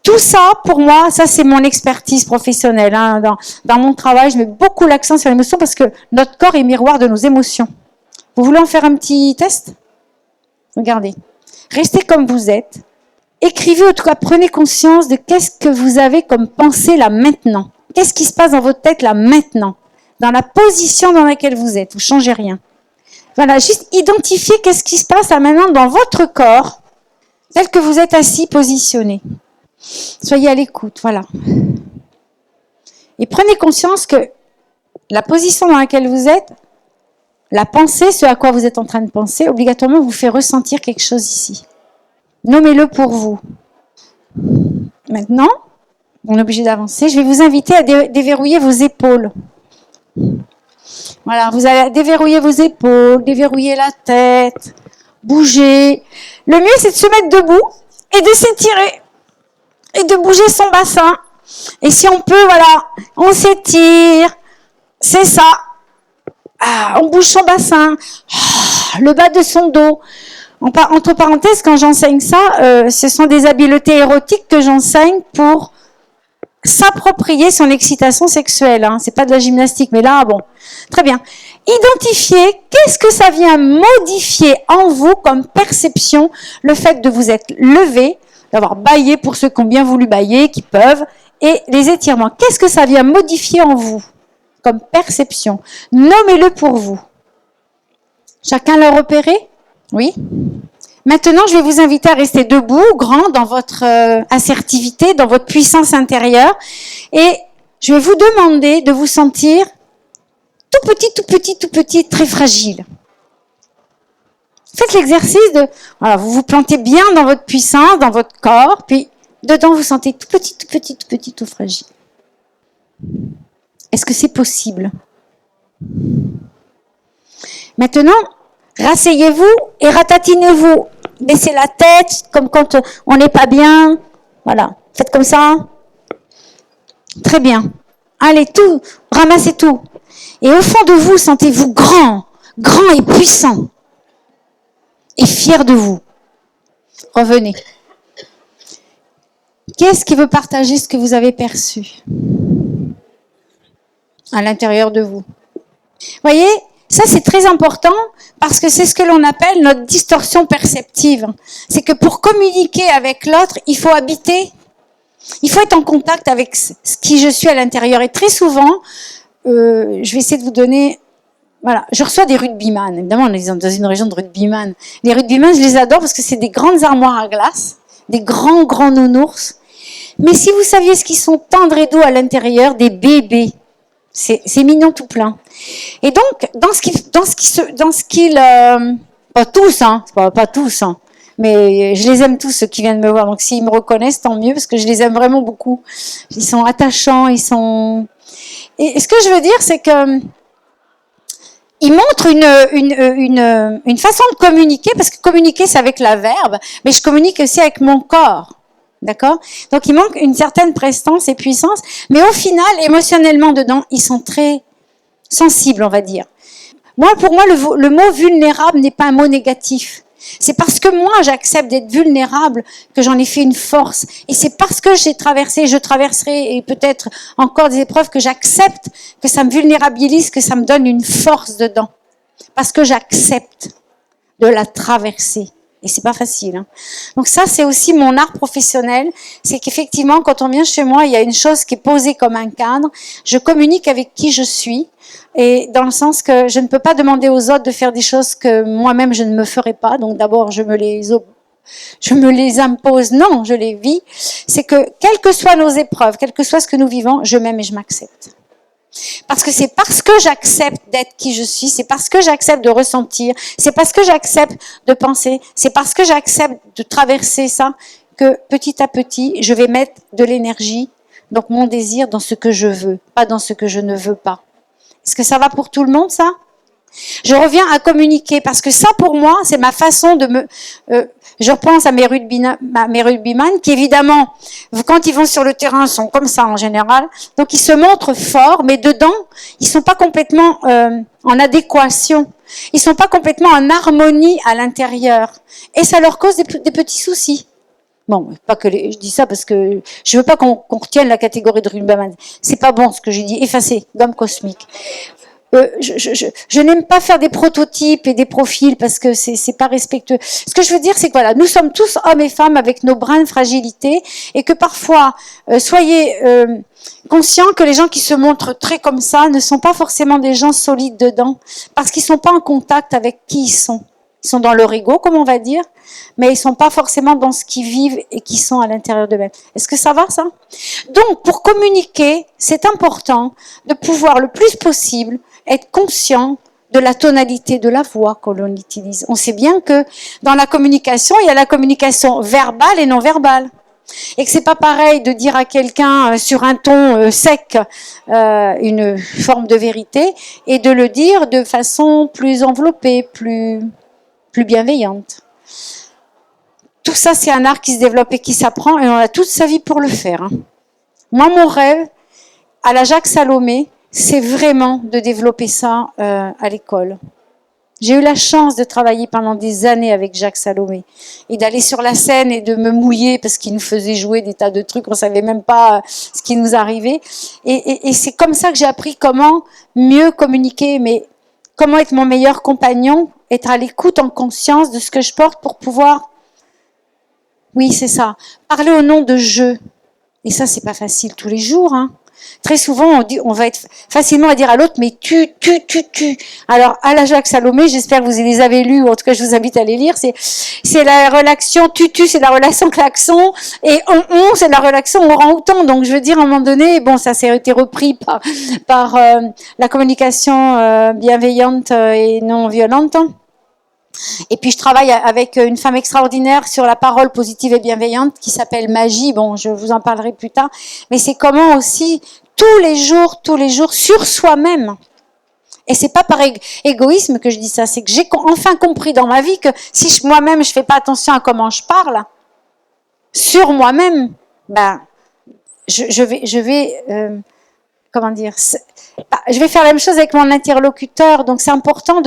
Tout ça, pour moi, ça c'est mon expertise professionnelle. Hein. Dans mon travail, je mets beaucoup l'accent sur l'émotion parce que notre corps est miroir de nos émotions. Vous voulez en faire un petit test? Regardez. Restez comme vous êtes. Écrivez, en tout cas, prenez conscience de qu'est-ce que vous avez comme pensée là maintenant. Qu'est-ce qui se passe dans votre tête là maintenant? Dans la position dans laquelle vous êtes. Vous ne changez rien. Voilà, juste identifiez qu'est-ce qui se passe là maintenant dans votre corps, tel que vous êtes assis, positionné. Soyez à l'écoute, voilà. Et prenez conscience que la position dans laquelle vous êtes, la pensée, ce à quoi vous êtes en train de penser, obligatoirement vous fait ressentir quelque chose ici. Nommez-le pour vous. Maintenant, on est obligé d'avancer. Je vais vous inviter à déverrouiller vos épaules. Voilà, vous allez déverrouiller vos épaules, déverrouiller la tête, bouger. Le mieux, c'est de se mettre debout et de s'étirer. Et de bouger son bassin. Et si on peut, voilà, on s'étire. C'est ça. Ah, on bouge son bassin. Ah, le bas de son dos. Entre parenthèses, quand j'enseigne ça, ce sont des habiletés érotiques que j'enseigne pour s'approprier son excitation sexuelle. Hein. C'est pas de la gymnastique, mais là, bon, très bien. Identifiez qu'est-ce que ça vient modifier en vous comme perception, le fait de vous être levé, d'avoir bâillé pour ceux qui ont bien voulu bâiller, qui peuvent, et les étirements. Qu'est-ce que ça vient modifier en vous comme perception? Nommez-le pour vous. Chacun l'a repéré? Oui. Maintenant, je vais vous inviter à rester debout, grand, dans votre assertivité, dans votre puissance intérieure. Et je vais vous demander de vous sentir tout petit, tout petit, tout petit, très fragile. Faites l'exercice de... Voilà, vous vous plantez bien dans votre puissance, dans votre corps, puis dedans, vous sentez tout petit, tout petit, tout petit, tout fragile. Est-ce que c'est possible? Maintenant, Rasseyez-vous et ratatinez-vous. Baissez la tête, comme quand on n'est pas bien. Voilà. Faites comme ça. Très bien. Allez, tout. Ramassez tout. Et au fond de vous, sentez-vous grand. Grand et puissant. Et fier de vous. Revenez. Qui est-ce qui veut partager ce que vous avez perçu à l'intérieur de vous? Voyez, ça c'est très important parce que c'est ce que l'on appelle notre distorsion perceptive. C'est que pour communiquer avec l'autre, il faut habiter, il faut être en contact avec ce qui je suis à l'intérieur. Et très souvent, je vais essayer de vous donner... Voilà, je reçois des rugbyman. Évidemment, on est dans une région de rugbyman. Les rugbyman, je les adore parce que c'est des grandes armoires à glace, des grands nounours. Mais si vous saviez ce qu'ils sont tendres et doux à l'intérieur, des bébés, c'est mignon tout plein. Et donc, dans ce qu'ils, pas tous, hein, pas tous, hein, mais je les aime tous ceux qui viennent me voir. Donc, s'ils me reconnaissent, tant mieux, parce que je les aime vraiment beaucoup. Ils sont attachants, ils sont. Et ce que je veux dire, c'est que ils montrent une façon de communiquer, parce que communiquer, c'est avec la verbe, mais je communique aussi avec mon corps. D'accord? Donc, il manque une certaine prestance et puissance, mais au final, émotionnellement dedans, ils sont très sensibles, on va dire. Pour moi, le mot vulnérable n'est pas un mot négatif. C'est parce que moi, j'accepte d'être vulnérable que j'en ai fait une force. Et c'est parce que j'ai traversé, je traverserai et peut-être encore des épreuves que j'accepte, que ça me vulnérabilise, que ça me donne une force dedans. Parce que j'accepte de la traverser. Et c'est pas facile. Hein. Donc ça, c'est aussi mon art professionnel. C'est qu'effectivement, quand on vient chez moi, il y a une chose qui est posée comme un cadre. Je communique avec qui je suis. Et dans le sens que je ne peux pas demander aux autres de faire des choses que moi-même je ne me ferai pas. Donc d'abord, je me les impose. Non, je les vis. C'est que, quelles que soient nos épreuves, quel que soit ce que nous vivons, je m'aime et je m'accepte. Parce que c'est parce que j'accepte d'être qui je suis, c'est parce que j'accepte de ressentir, c'est parce que j'accepte de penser, c'est parce que j'accepte de traverser ça que petit à petit, je vais mettre de l'énergie, donc mon désir, dans ce que je veux, pas dans ce que je ne veux pas. Est-ce que ça va pour tout le monde, ça ? Je reviens à communiquer parce que ça, pour moi, c'est ma façon de me... je repense à mes rugbyman qui, évidemment, quand ils vont sur le terrain, sont comme ça en général. Donc, ils se montrent forts, mais dedans, ils sont pas complètement en adéquation. Ils sont pas complètement en harmonie à l'intérieur. Et ça leur cause des petits soucis. Bon, pas que je dis ça parce que je veux pas qu'on retienne la catégorie de rugbyman. C'est pas bon ce que j'ai dit. Effacez, gomme cosmique. Je n'aime pas faire des prototypes et des profils parce que c'est pas respectueux. Ce que je veux dire, c'est que voilà, nous sommes tous hommes et femmes avec nos brins de fragilité et que parfois, soyez conscients que les gens qui se montrent très comme ça ne sont pas forcément des gens solides dedans parce qu'ils sont pas en contact avec qui ils sont. Ils sont dans leur ego, comme on va dire, mais ils sont pas forcément dans ce qu'ils vivent et qui sont à l'intérieur d'eux-mêmes. Est-ce que ça va, ça ? Donc, pour communiquer, c'est important de pouvoir le plus possible être conscient de la tonalité de la voix que l'on utilise. On sait bien que dans la communication, il y a la communication verbale et non verbale. Et que c'est pas pareil de dire à quelqu'un sur un ton sec une forme de vérité et de le dire de façon plus enveloppée, plus bienveillante. Tout ça, c'est un art qui se développe et qui s'apprend et on a toute sa vie pour le faire. Hein. Moi, mon rêve, à la Jacques Salomé, c'est vraiment de développer ça à l'école. J'ai eu la chance de travailler pendant des années avec Jacques Salomé et d'aller sur la scène et de me mouiller parce qu'il nous faisait jouer des tas de trucs, on savait même pas ce qui nous arrivait. Et c'est comme ça que j'ai appris comment mieux communiquer, mais comment être mon meilleur compagnon, être à l'écoute en conscience de ce que je porte pour pouvoir, oui c'est ça, parler au nom de je. Et ça c'est pas facile tous les jours, hein. Très souvent, on va être facilement à dire à l'autre, mais tu. Alors, à la Jacques Salomé, j'espère que vous les avez lus, ou en tout cas, je vous invite à les lire. C'est la relation tu, c'est la relation klaxon, et on, c'est la relation orang-outan. Donc, je veux dire, à un moment donné, bon, ça s'est été repris par la communication bienveillante et non violente. Et puis je travaille avec une femme extraordinaire sur la parole positive et bienveillante qui s'appelle Magie. Bon, je vous en parlerai plus tard. Mais c'est comment aussi tous les jours, sur soi-même, Et c'est pas par égoïsme que je dis ça, c'est que j'ai enfin compris dans ma vie que si moi-même je fais pas attention à comment je parle sur moi-même, ben je vais comment dire, je vais faire la même chose avec mon interlocuteur. Donc c'est important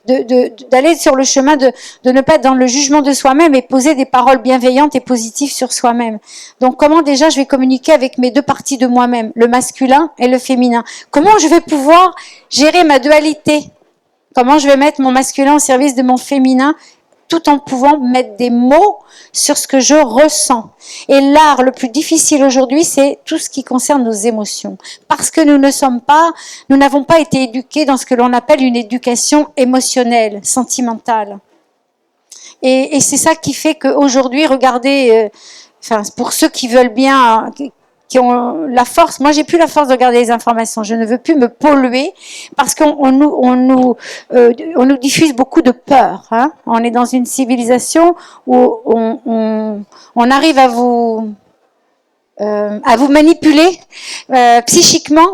d'aller sur le chemin de ne pas être dans le jugement de soi-même et poser des paroles bienveillantes et positives sur soi-même. Donc comment déjà je vais communiquer avec mes deux parties de moi-même, le masculin et le féminin. Comment je vais pouvoir gérer ma dualité? Comment je vais mettre mon masculin au service de mon féminin tout en pouvant mettre des mots sur ce que je ressens. Et l'art le plus difficile aujourd'hui, c'est tout ce qui concerne nos émotions. Parce que nous n'avons pas été éduqués dans ce que l'on appelle une éducation émotionnelle, sentimentale. Et c'est ça qui fait qu'aujourd'hui, regardez, pour ceux qui veulent bien, qui ont la force, moi j'ai plus la force de regarder les informations, je ne veux plus me polluer parce qu'on nous diffuse beaucoup de peur. Hein. On est dans une civilisation où on arrive à vous manipuler psychiquement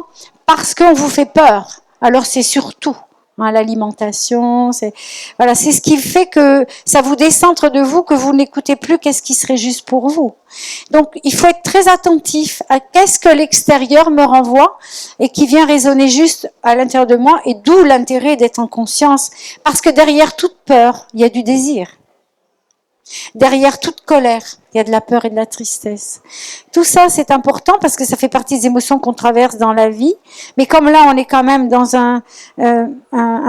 parce qu'on vous fait peur. Alors c'est surtout l'alimentation, c'est ce qui fait que ça vous décentre de vous, que vous n'écoutez plus qu'est-ce qui serait juste pour vous. Donc il faut être très attentif à qu'est-ce que l'extérieur me renvoie et qui vient résonner juste à l'intérieur de moi, et d'où l'intérêt d'être en conscience, parce que derrière toute peur, il y a du désir. Derrière toute colère, il y a de la peur et de la tristesse. Tout ça, c'est important parce que ça fait partie des émotions qu'on traverse dans la vie. Mais comme là, on est quand même dans un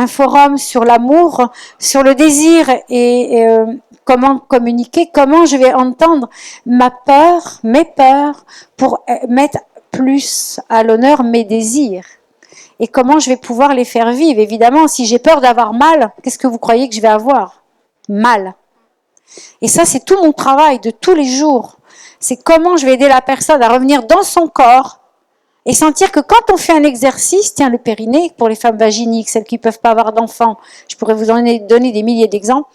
forum sur l'amour, sur le désir et comment communiquer, comment je vais entendre ma peur, mes peurs, pour mettre plus à l'honneur mes désirs. Et comment je vais pouvoir les faire vivre. Évidemment, si j'ai peur d'avoir mal, qu'est-ce que vous croyez que je vais avoir? Mal. Et ça, c'est tout mon travail de tous les jours. C'est comment je vais aider la personne à revenir dans son corps et sentir que quand on fait un exercice, tiens, le périnée, pour les femmes vaginiques, celles qui ne peuvent pas avoir d'enfants, je pourrais vous donner des milliers d'exemples.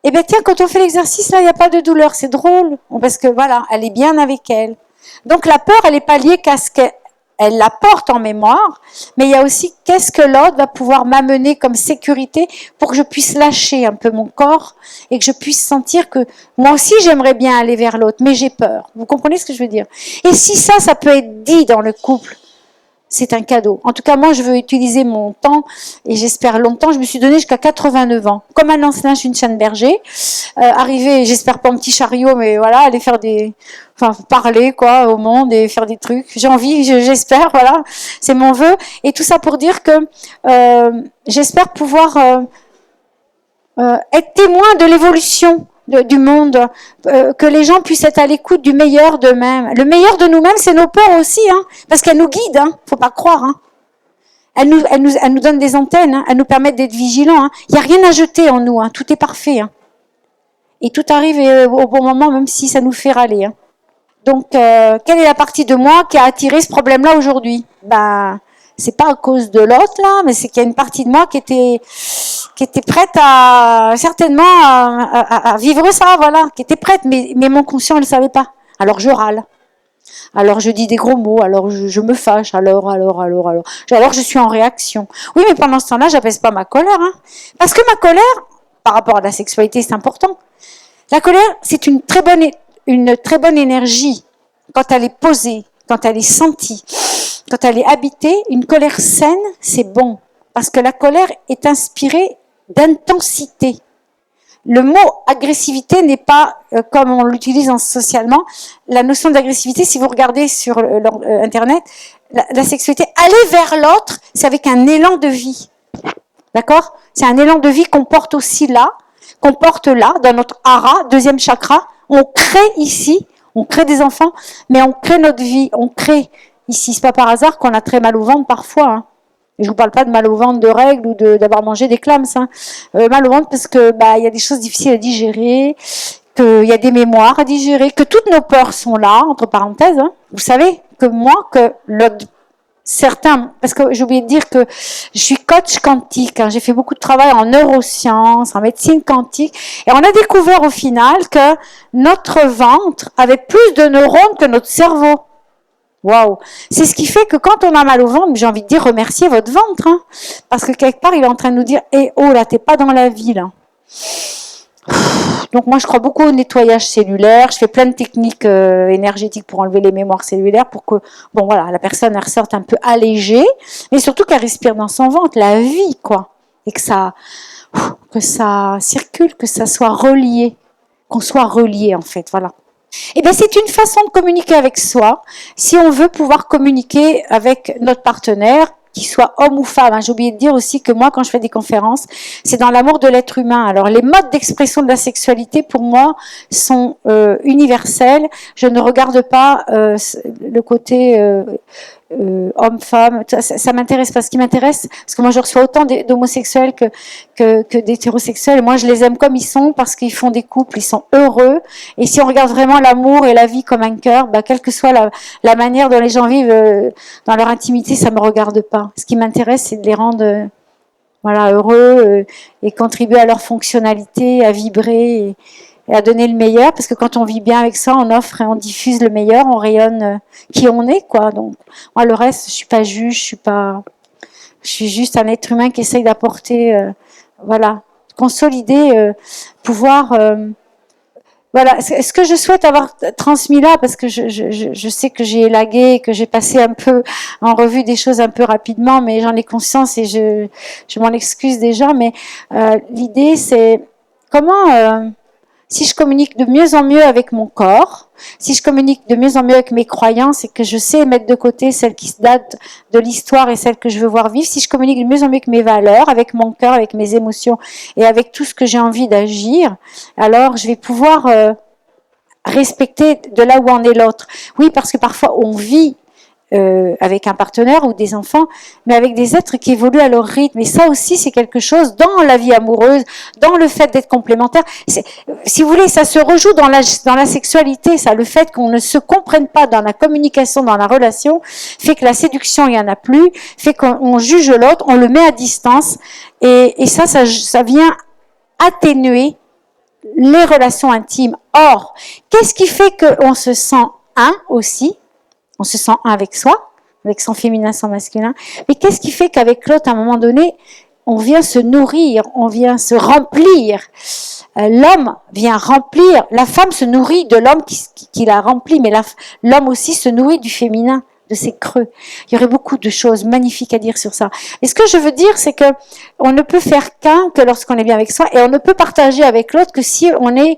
Eh bien, tiens, quand on fait l'exercice, là, il n'y a pas de douleur. C'est drôle. Parce que voilà, elle est bien avec elle. Donc, la peur, elle n'est pas liée qu'à ce qu'elle la porte en mémoire, mais il y a aussi qu'est-ce que l'autre va pouvoir m'amener comme sécurité pour que je puisse lâcher un peu mon corps et que je puisse sentir que moi aussi j'aimerais bien aller vers l'autre, mais j'ai peur. Vous comprenez ce que je veux dire? Et si ça peut être dit dans le couple, c'est un cadeau. En tout cas, moi, je veux utiliser mon temps, et j'espère longtemps. Je me suis donné jusqu'à 89 ans. Comme un Lancelin, je suis une chaîne berger. Arriver, j'espère pas un petit chariot, mais voilà, aller faire parler, au monde et faire des trucs. J'ai envie, j'espère, voilà. C'est mon vœu. Et tout ça pour dire que, j'espère pouvoir, être témoin de l'évolution du monde, que les gens puissent être à l'écoute du meilleur d'eux-mêmes. Le meilleur de nous-mêmes, c'est nos peurs aussi, parce qu'elles nous guident, faut pas croire. Elles nous donnent des antennes, elles nous permettent d'être vigilants. Il n'y a rien à jeter en nous, tout est parfait. Et tout arrive au bon moment, même si ça nous fait râler. Donc, quelle est la partie de moi qui a attiré ce problème-là aujourd'hui? C'est pas à cause de l'autre là, mais c'est qu'il y a une partie de moi qui était prête à vivre ça, voilà, qui était prête, mais mon conscient ne le savait pas. Alors je râle, alors je dis des gros mots, alors je me fâche, alors je suis en réaction. Oui, mais pendant ce temps-là, j'apaise pas ma colère, parce que ma colère, par rapport à la sexualité, c'est important. La colère, c'est une très bonne énergie quand elle est posée, quand elle est sentie. Quand elle est habitée, une colère saine, c'est bon. Parce que la colère est inspirée d'intensité. Le mot agressivité n'est pas, comme on l'utilise socialement, la notion d'agressivité, si vous regardez sur Internet, la sexualité, aller vers l'autre, c'est avec un élan de vie. D'accord? C'est un élan de vie qu'on porte aussi là, qu'on porte là, dans notre hara, deuxième chakra. On crée ici, on crée des enfants, mais on crée notre vie, on crée ici. C'est pas par hasard qu'on a très mal au ventre parfois. Et je vous parle pas de mal au ventre de règles ou d'avoir mangé des clams. Mal au ventre parce que y a des choses difficiles à digérer, qu'il y a des mémoires à digérer, que toutes nos peurs sont là, entre parenthèses. Vous savez que moi, certains, parce que j'ai oublié de dire que je suis coach quantique, j'ai fait beaucoup de travail en neurosciences, en médecine quantique, et on a découvert au final que notre ventre avait plus de neurones que notre cerveau. Waouh! C'est ce qui fait que quand on a mal au ventre, j'ai envie de dire remerciez votre ventre, hein, parce que quelque part il est en train de nous dire oh là, t'es pas dans la vie là. Donc moi je crois beaucoup au nettoyage cellulaire, je fais plein de techniques énergétiques pour enlever les mémoires cellulaires pour que la personne elle ressorte un peu allégée, mais surtout qu'elle respire dans son ventre la vie quoi, et que ça circule, que ça soit relié, qu'on soit relié en fait, voilà. Et bien c'est une façon de communiquer avec soi, si on veut pouvoir communiquer avec notre partenaire, qu'il soit homme ou femme. J'ai oublié de dire aussi que moi, quand je fais des conférences, c'est dans l'amour de l'être humain. Alors, les modes d'expression de la sexualité, pour moi, sont universels. Je ne regarde pas le côté homme-femme. Ça m'intéresse pas. Ce qui m'intéresse, parce que moi, je reçois autant d'homosexuels que d'hétérosexuels. Moi, je les aime comme ils sont, parce qu'ils font des couples, ils sont heureux. Et si on regarde vraiment l'amour et la vie comme un cœur, quelle que soit la manière dont les gens vivent dans leur intimité, ça me regarde pas. Ce qui m'intéresse, c'est de les rendre heureux et contribuer à leur fonctionnalité, à vibrer et à donner le meilleur, parce que quand on vit bien avec ça, on offre et on diffuse le meilleur, on rayonne qui on est, quoi. Donc, moi, le reste, je suis pas juge, je suis juste un être humain qui essaye d'apporter, consolider, pouvoir, ce que je souhaite avoir transmis là, parce que je sais que j'ai élagué, que j'ai passé un peu en revue des choses un peu rapidement, mais j'en ai conscience et je m'en excuse déjà, mais l'idée c'est comment si je communique de mieux en mieux avec mon corps, si je communique de mieux en mieux avec mes croyances et que je sais mettre de côté celles qui datent de l'histoire et celles que je veux voir vivre, si je communique de mieux en mieux avec mes valeurs, avec mon cœur, avec mes émotions et avec tout ce que j'ai envie d'agir, alors je vais pouvoir respecter de là où en est l'autre. Oui, parce que parfois on vit avec un partenaire ou des enfants, mais avec des êtres qui évoluent à leur rythme. Et ça aussi, c'est quelque chose dans la vie amoureuse, dans le fait d'être complémentaire. Si vous voulez, ça se rejoue dans la sexualité, ça. Le fait qu'on ne se comprenne pas dans la communication, dans la relation, fait que la séduction, il n'y en a plus, fait qu'on juge l'autre, on le met à distance, et ça vient atténuer les relations intimes. Or, qu'est-ce qui fait qu'on se sent un aussi? On se sent un avec soi, avec son féminin, son masculin. Mais qu'est-ce qui fait qu'avec l'autre, à un moment donné, on vient se nourrir, on vient se remplir. L'homme vient remplir, la femme se nourrit de l'homme qui la remplit, mais l'homme aussi se nourrit du féminin, de ses creux. Il y aurait beaucoup de choses magnifiques à dire sur ça. Et ce que je veux dire, c'est que on ne peut faire qu'un que lorsqu'on est bien avec soi, et on ne peut partager avec l'autre que si on est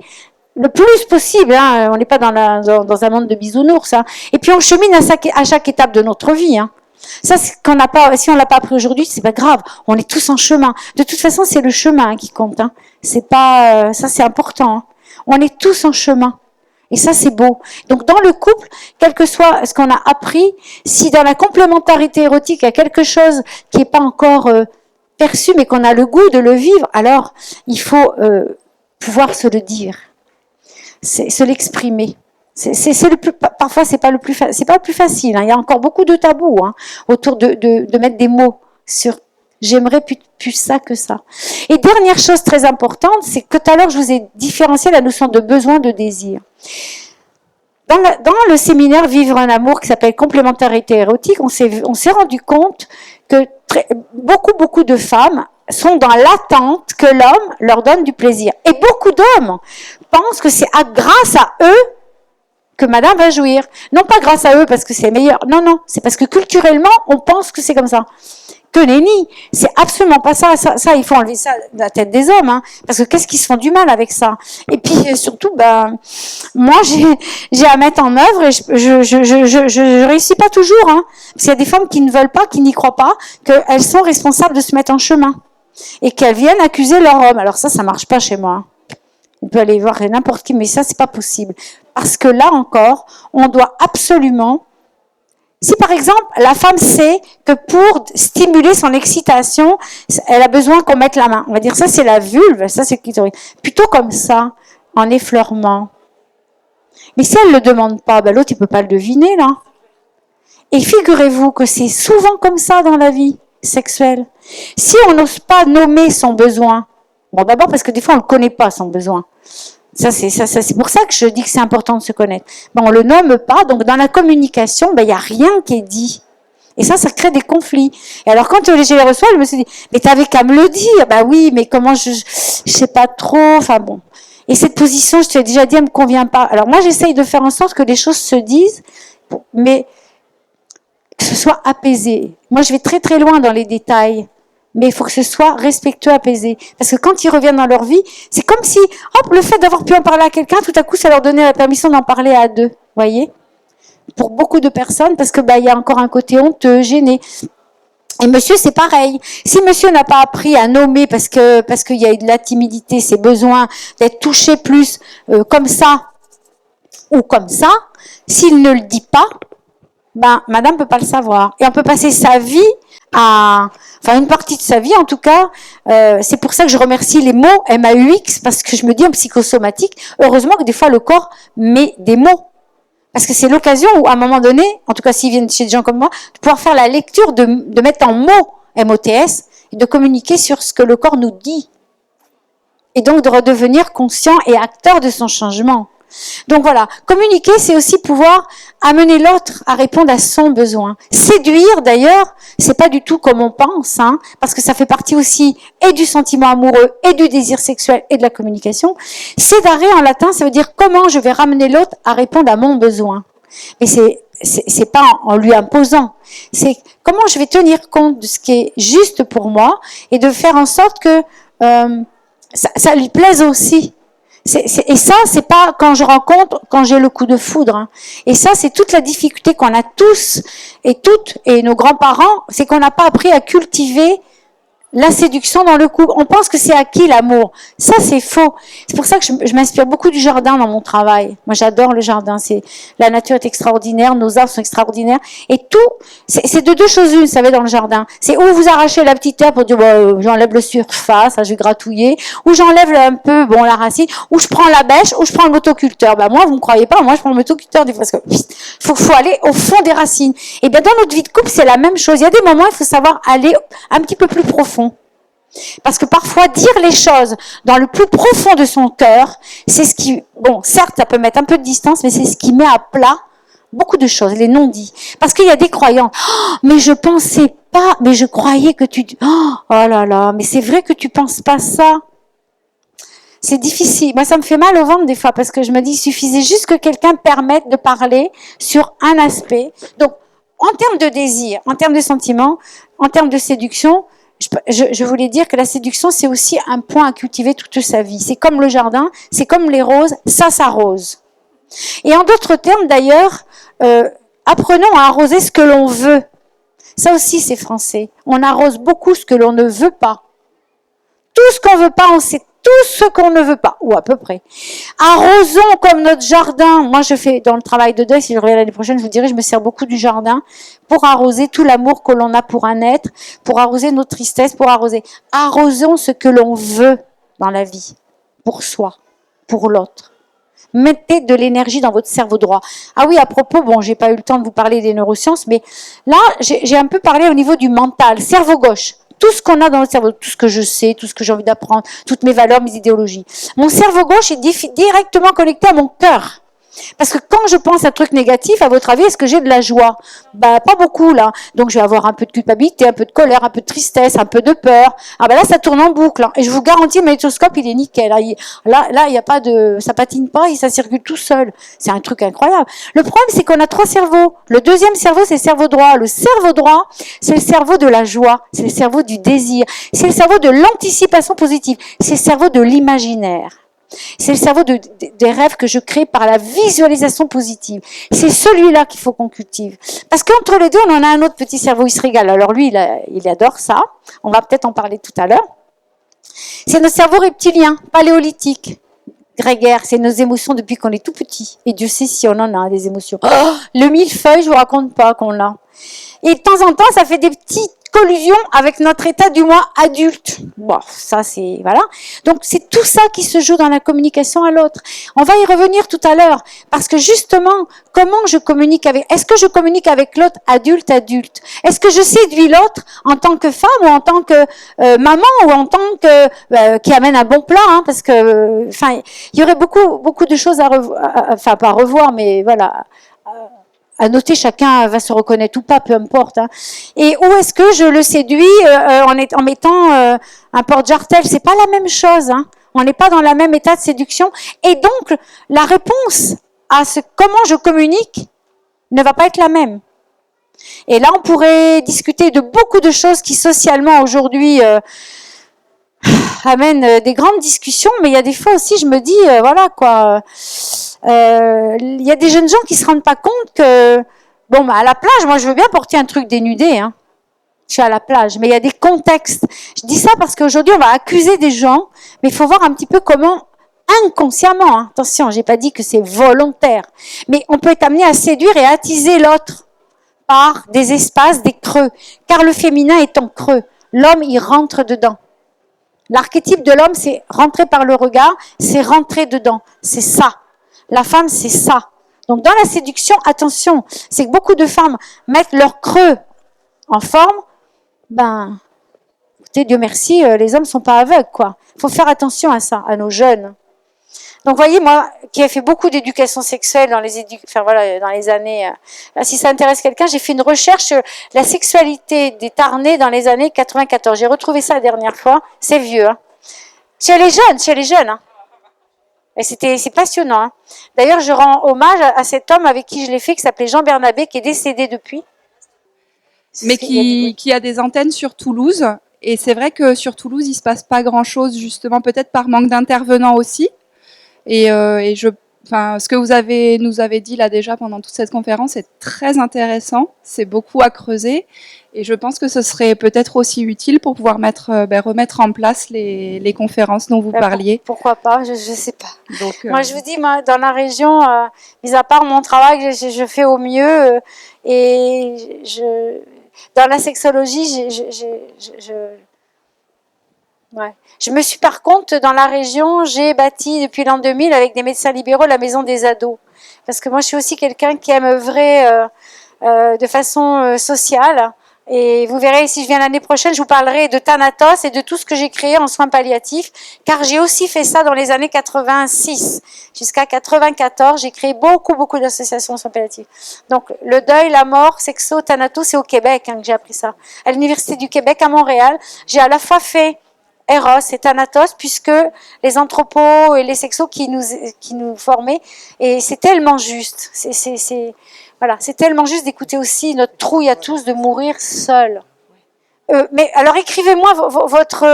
le plus possible, hein. On n'est pas dans un monde de bisounours, hein. Et puis on chemine à chaque étape de notre vie, hein. Ça, si on l'a pas appris aujourd'hui, c'est pas grave. On est tous en chemin. De toute façon, c'est le chemin qui compte, hein. C'est pas, ça c'est important, hein. On est tous en chemin. Et ça, c'est beau. Donc, dans le couple, quel que soit ce qu'on a appris, si dans la complémentarité érotique, il y a quelque chose qui n'est pas encore perçu, mais qu'on a le goût de le vivre, alors il faut pouvoir se le dire. Se l'exprimer. Parfois c'est pas le plus facile, hein. Il y a encore beaucoup de tabous, hein, autour de mettre des mots sur j'aimerais plus ça que ça. Et dernière chose très importante, c'est que tout à l'heure je vous ai différencié la notion de besoin, de désir. Dans le séminaire Vivre un amour qui s'appelle complémentarité érotique, on s'est rendu compte que beaucoup de femmes sont dans l'attente que l'homme leur donne du plaisir. Et beaucoup d'hommes pensent que c'est grâce à eux que madame va jouir. Non pas grâce à eux parce que c'est meilleur. Non, c'est parce que culturellement, on pense que c'est comme ça. Que nenni, c'est absolument pas ça. Ça, il faut enlever ça de la tête des hommes, hein, parce que qu'est-ce qu'ils se font du mal avec ça. Et puis surtout, moi j'ai à mettre en œuvre et je réussis pas toujours, hein, parce qu'il y a des femmes qui ne veulent pas, qui n'y croient pas, qu'elles sont responsables de se mettre en chemin et qu'elles viennent accuser leur homme. Alors ça marche pas chez moi. On peut aller voir n'importe qui, mais ça c'est pas possible, parce que là encore, on doit absolument. Si par exemple, la femme sait que pour stimuler son excitation, elle a besoin qu'on mette la main. On va dire ça c'est la vulve, ça c'est le clitoris. Plutôt comme ça, en effleurement. Mais si elle ne le demande pas, l'autre il peut pas le deviner là. Et figurez-vous que c'est souvent comme ça dans la vie sexuelle. Si on n'ose pas nommer son besoin, d'abord parce que des fois on ne connaît pas son besoin. C'est pour ça que je dis que c'est important de se connaître. On le nomme pas, donc dans la communication, il y a rien qui est dit. Et ça crée des conflits. Et alors quand je les reçois, je me suis dit, mais t'avais qu'à me le dire. Bah oui, mais comment je sais pas trop. Enfin bon. Et cette position, je te l'ai déjà dit, elle me convient pas. Alors moi, j'essaye de faire en sorte que les choses se disent, mais que ce soit apaisé. Moi, je vais très très loin dans les détails. Mais il faut que ce soit respectueux, apaisé. Parce que quand ils reviennent dans leur vie, c'est comme si, hop, le fait d'avoir pu en parler à quelqu'un, tout à coup, ça leur donnait la permission d'en parler à deux. Voyez? Pour beaucoup de personnes, parce que il y a encore un côté honteux, gêné. Et monsieur, c'est pareil. Si monsieur n'a pas appris à nommer parce qu'il y a eu de la timidité, ses besoins d'être touché plus comme ça ou comme ça, s'il ne le dit pas, madame peut pas le savoir. Et on peut passer sa vie une partie de sa vie en tout cas. C'est pour ça que je remercie les mots MAUX, parce que je me dis en psychosomatique, heureusement que des fois le corps met des mots. Parce que c'est l'occasion où, à un moment donné, en tout cas s'ils viennent chez des gens comme moi, de pouvoir faire la lecture, de mettre en mots MOTS, et de communiquer sur ce que le corps nous dit. Et donc de redevenir conscient et acteur de son changement. Donc voilà, communiquer, c'est aussi pouvoir amener l'autre à répondre à son besoin. Séduire, d'ailleurs, c'est pas du tout comme on pense, parce que ça fait partie aussi et du sentiment amoureux, et du désir sexuel, et de la communication. Sédare, en latin, ça veut dire comment je vais ramener l'autre à répondre à mon besoin. Mais c'est pas en lui imposant. C'est comment je vais tenir compte de ce qui est juste pour moi, et de faire en sorte que ça lui plaise aussi. Et ça, c'est pas quand je rencontre, quand j'ai le coup de foudre. Et ça, c'est toute la difficulté qu'on a tous et toutes, et nos grands-parents, c'est qu'on n'a pas appris à cultiver la séduction dans le couple. On pense que c'est acquis l'amour. Ça, c'est faux. C'est pour ça que je m'inspire beaucoup du jardin dans mon travail. Moi, j'adore le jardin. La nature est extraordinaire, nos arbres sont extraordinaires. Et tout, c'est de deux choses une, vous savez, dans le jardin. C'est où vous arrachez la petite herbe pour dire, j'enlève le surface, je vais gratouiller, ou j'enlève un peu, la racine, ou je prends la bêche, ou je prends le motoculteur. Moi, vous me croyez pas, moi, je prends le motoculteur, parce que faut aller au fond des racines. Et bien, dans notre vie de couple, c'est la même chose. Il y a des moments, il faut savoir aller un petit peu plus profond. Parce que parfois, dire les choses dans le plus profond de son cœur, c'est ce qui, certes, ça peut mettre un peu de distance, mais c'est ce qui met à plat beaucoup de choses, les non-dits. Parce qu'il y a des croyants. Oh, mais je pensais pas, mais je croyais que tu... Oh là là, mais c'est vrai que tu penses pas ça. C'est difficile. Moi, ça me fait mal au ventre des fois, parce que je me dis, il suffisait juste que quelqu'un permette de parler sur un aspect. Donc, en termes de désir, en termes de sentiments, en termes de séduction, je voulais dire que la séduction, c'est aussi un point à cultiver toute sa vie. C'est comme le jardin, c'est comme les roses, ça s'arrose. Et en d'autres termes, d'ailleurs, apprenons à arroser ce que l'on veut. Ça aussi, c'est français. On arrose beaucoup ce que l'on ne veut pas. Tout ce qu'on veut pas, on sait tout ce qu'on ne veut pas, ou à peu près. Arrosons comme notre jardin. Moi, je fais dans le travail de deuil, si je reviens l'année prochaine, je vous dirai, je me sers beaucoup du jardin pour arroser tout l'amour que l'on a pour un être, pour arroser nos tristesses, pour arroser. Arrosons ce que l'on veut dans la vie, pour soi, pour l'autre. Mettez de l'énergie dans votre cerveau droit. Ah oui, à propos, j'ai pas eu le temps de vous parler des neurosciences, mais là, j'ai un peu parlé au niveau du mental, cerveau gauche. Tout ce qu'on a dans le cerveau, tout ce que je sais, tout ce que j'ai envie d'apprendre, toutes mes valeurs, mes idéologies. Mon cerveau gauche est directement connecté à mon cœur. Parce que quand je pense à un truc négatif, à votre avis, est-ce que j'ai de la joie? Pas beaucoup, là. Donc, je vais avoir un peu de culpabilité, un peu de colère, un peu de tristesse, un peu de peur. Là, ça tourne en boucle. Et je vous garantis, le magnétoscope, il est nickel. Là, il y a pas de, ça patine pas et ça circule tout seul. C'est un truc incroyable. Le problème, c'est qu'on a 3 cerveaux. Le deuxième cerveau, c'est le cerveau droit. Le cerveau droit, c'est le cerveau de la joie. C'est le cerveau du désir. C'est le cerveau de l'anticipation positive. C'est le cerveau de l'imaginaire. C'est le cerveau des rêves que je crée par la visualisation positive. C'est celui-là qu'il faut qu'on cultive. Parce qu'entre les deux, on en a un autre petit cerveau, il se régale. Alors lui, il adore ça. On va peut-être en parler tout à l'heure. C'est notre cerveau reptilien, paléolithique, grégaire. C'est nos émotions depuis qu'on est tout petit. Et Dieu sait si on en a des émotions. Le millefeuille, je vous raconte pas qu'on l'a. Et de temps en temps, ça fait des petits collusion avec notre état du moi adulte. Bon, ça c'est, voilà. Donc c'est tout ça qui se joue dans la communication à l'autre. On va y revenir tout à l'heure, parce que justement, comment je communique avec, est-ce que je communique avec l'autre adulte? Est-ce que je séduis l'autre en tant que femme ou en tant que maman ou en tant que, qui amène un bon plat, hein, parce que, enfin, il y aurait beaucoup de choses à revoir, enfin pas à revoir, mais voilà, à noter, chacun va se reconnaître ou pas, peu importe. Hein. Et où est-ce que je le séduis en mettant un porte-jartel? C'est pas la même chose. Hein. On n'est pas dans le même état de séduction. Et donc, la réponse à comment je communique ne va pas être la même. Et là, on pourrait discuter de beaucoup de choses qui, socialement, aujourd'hui, amènent des grandes discussions. Mais il y a des fois aussi, je me dis, voilà, quoi... Il y a des jeunes gens qui se rendent pas compte que, bon, bah, à la plage, moi, je veux bien porter un truc dénudé, hein. Je suis à la plage, mais il y a des contextes. Je dis ça parce qu'aujourd'hui, on va accuser des gens, mais il faut voir un petit peu comment, inconsciemment, hein, attention, j'ai pas dit que c'est volontaire, mais on peut être amené à séduire et à attiser l'autre par des espaces, des creux, car le féminin est en creux. L'homme, il rentre dedans. L'archétype de l'homme, c'est rentrer par le regard, c'est rentrer dedans. C'est ça. La femme, c'est ça. Donc, dans la séduction, attention, c'est que beaucoup de femmes mettent leur creux en forme. Ben, écoutez, Dieu merci, les hommes sont pas aveugles, quoi. Il faut faire attention à ça, à nos jeunes. Donc, voyez, moi, qui ai fait beaucoup d'éducation sexuelle dans les années, si ça intéresse quelqu'un, j'ai fait une recherche sur la sexualité des Tarnais dans les années 94. J'ai retrouvé ça la dernière fois. C'est vieux, hein. Chez les jeunes, hein. Et c'est passionnant. Hein. D'ailleurs, je rends hommage à cet homme avec qui je l'ai fait, qui s'appelait Jean Bernabé, qui est décédé depuis. Mais qui a des antennes sur Toulouse. Et c'est vrai que sur Toulouse, il se passe pas grand-chose, justement, peut-être par manque d'intervenants aussi. Ce que vous nous avez dit là déjà pendant toute cette conférence est très intéressant. C'est beaucoup à creuser. Et je pense que ce serait peut-être aussi utile pour pouvoir remettre en place les conférences dont vous parliez. Pourquoi pas, je sais pas. Donc, moi, je vous dis, dans la région, mis à part mon travail, je fais au mieux. Dans la sexologie, je me suis, par contre, dans la région, j'ai bâti depuis l'an 2000 avec des médecins libéraux la maison des ados. Parce que moi, je suis aussi quelqu'un qui aime œuvrer de façon sociale. Et vous verrez, si je viens l'année prochaine, je vous parlerai de Thanatos et de tout ce que j'ai créé en soins palliatifs, car j'ai aussi fait ça dans les années 86. Jusqu'à 94, j'ai créé beaucoup d'associations en soins palliatifs. Donc, le deuil, la mort, sexo, Thanatos, c'est au Québec que j'ai appris ça. À l'Université du Québec, à Montréal, j'ai à la fois fait Eros et Thanatos, puisque les anthropos et les sexos qui nous formaient, et c'est tellement juste. C'est tellement juste d'écouter aussi notre trouille à tous de mourir seul. Mais alors écrivez-moi votre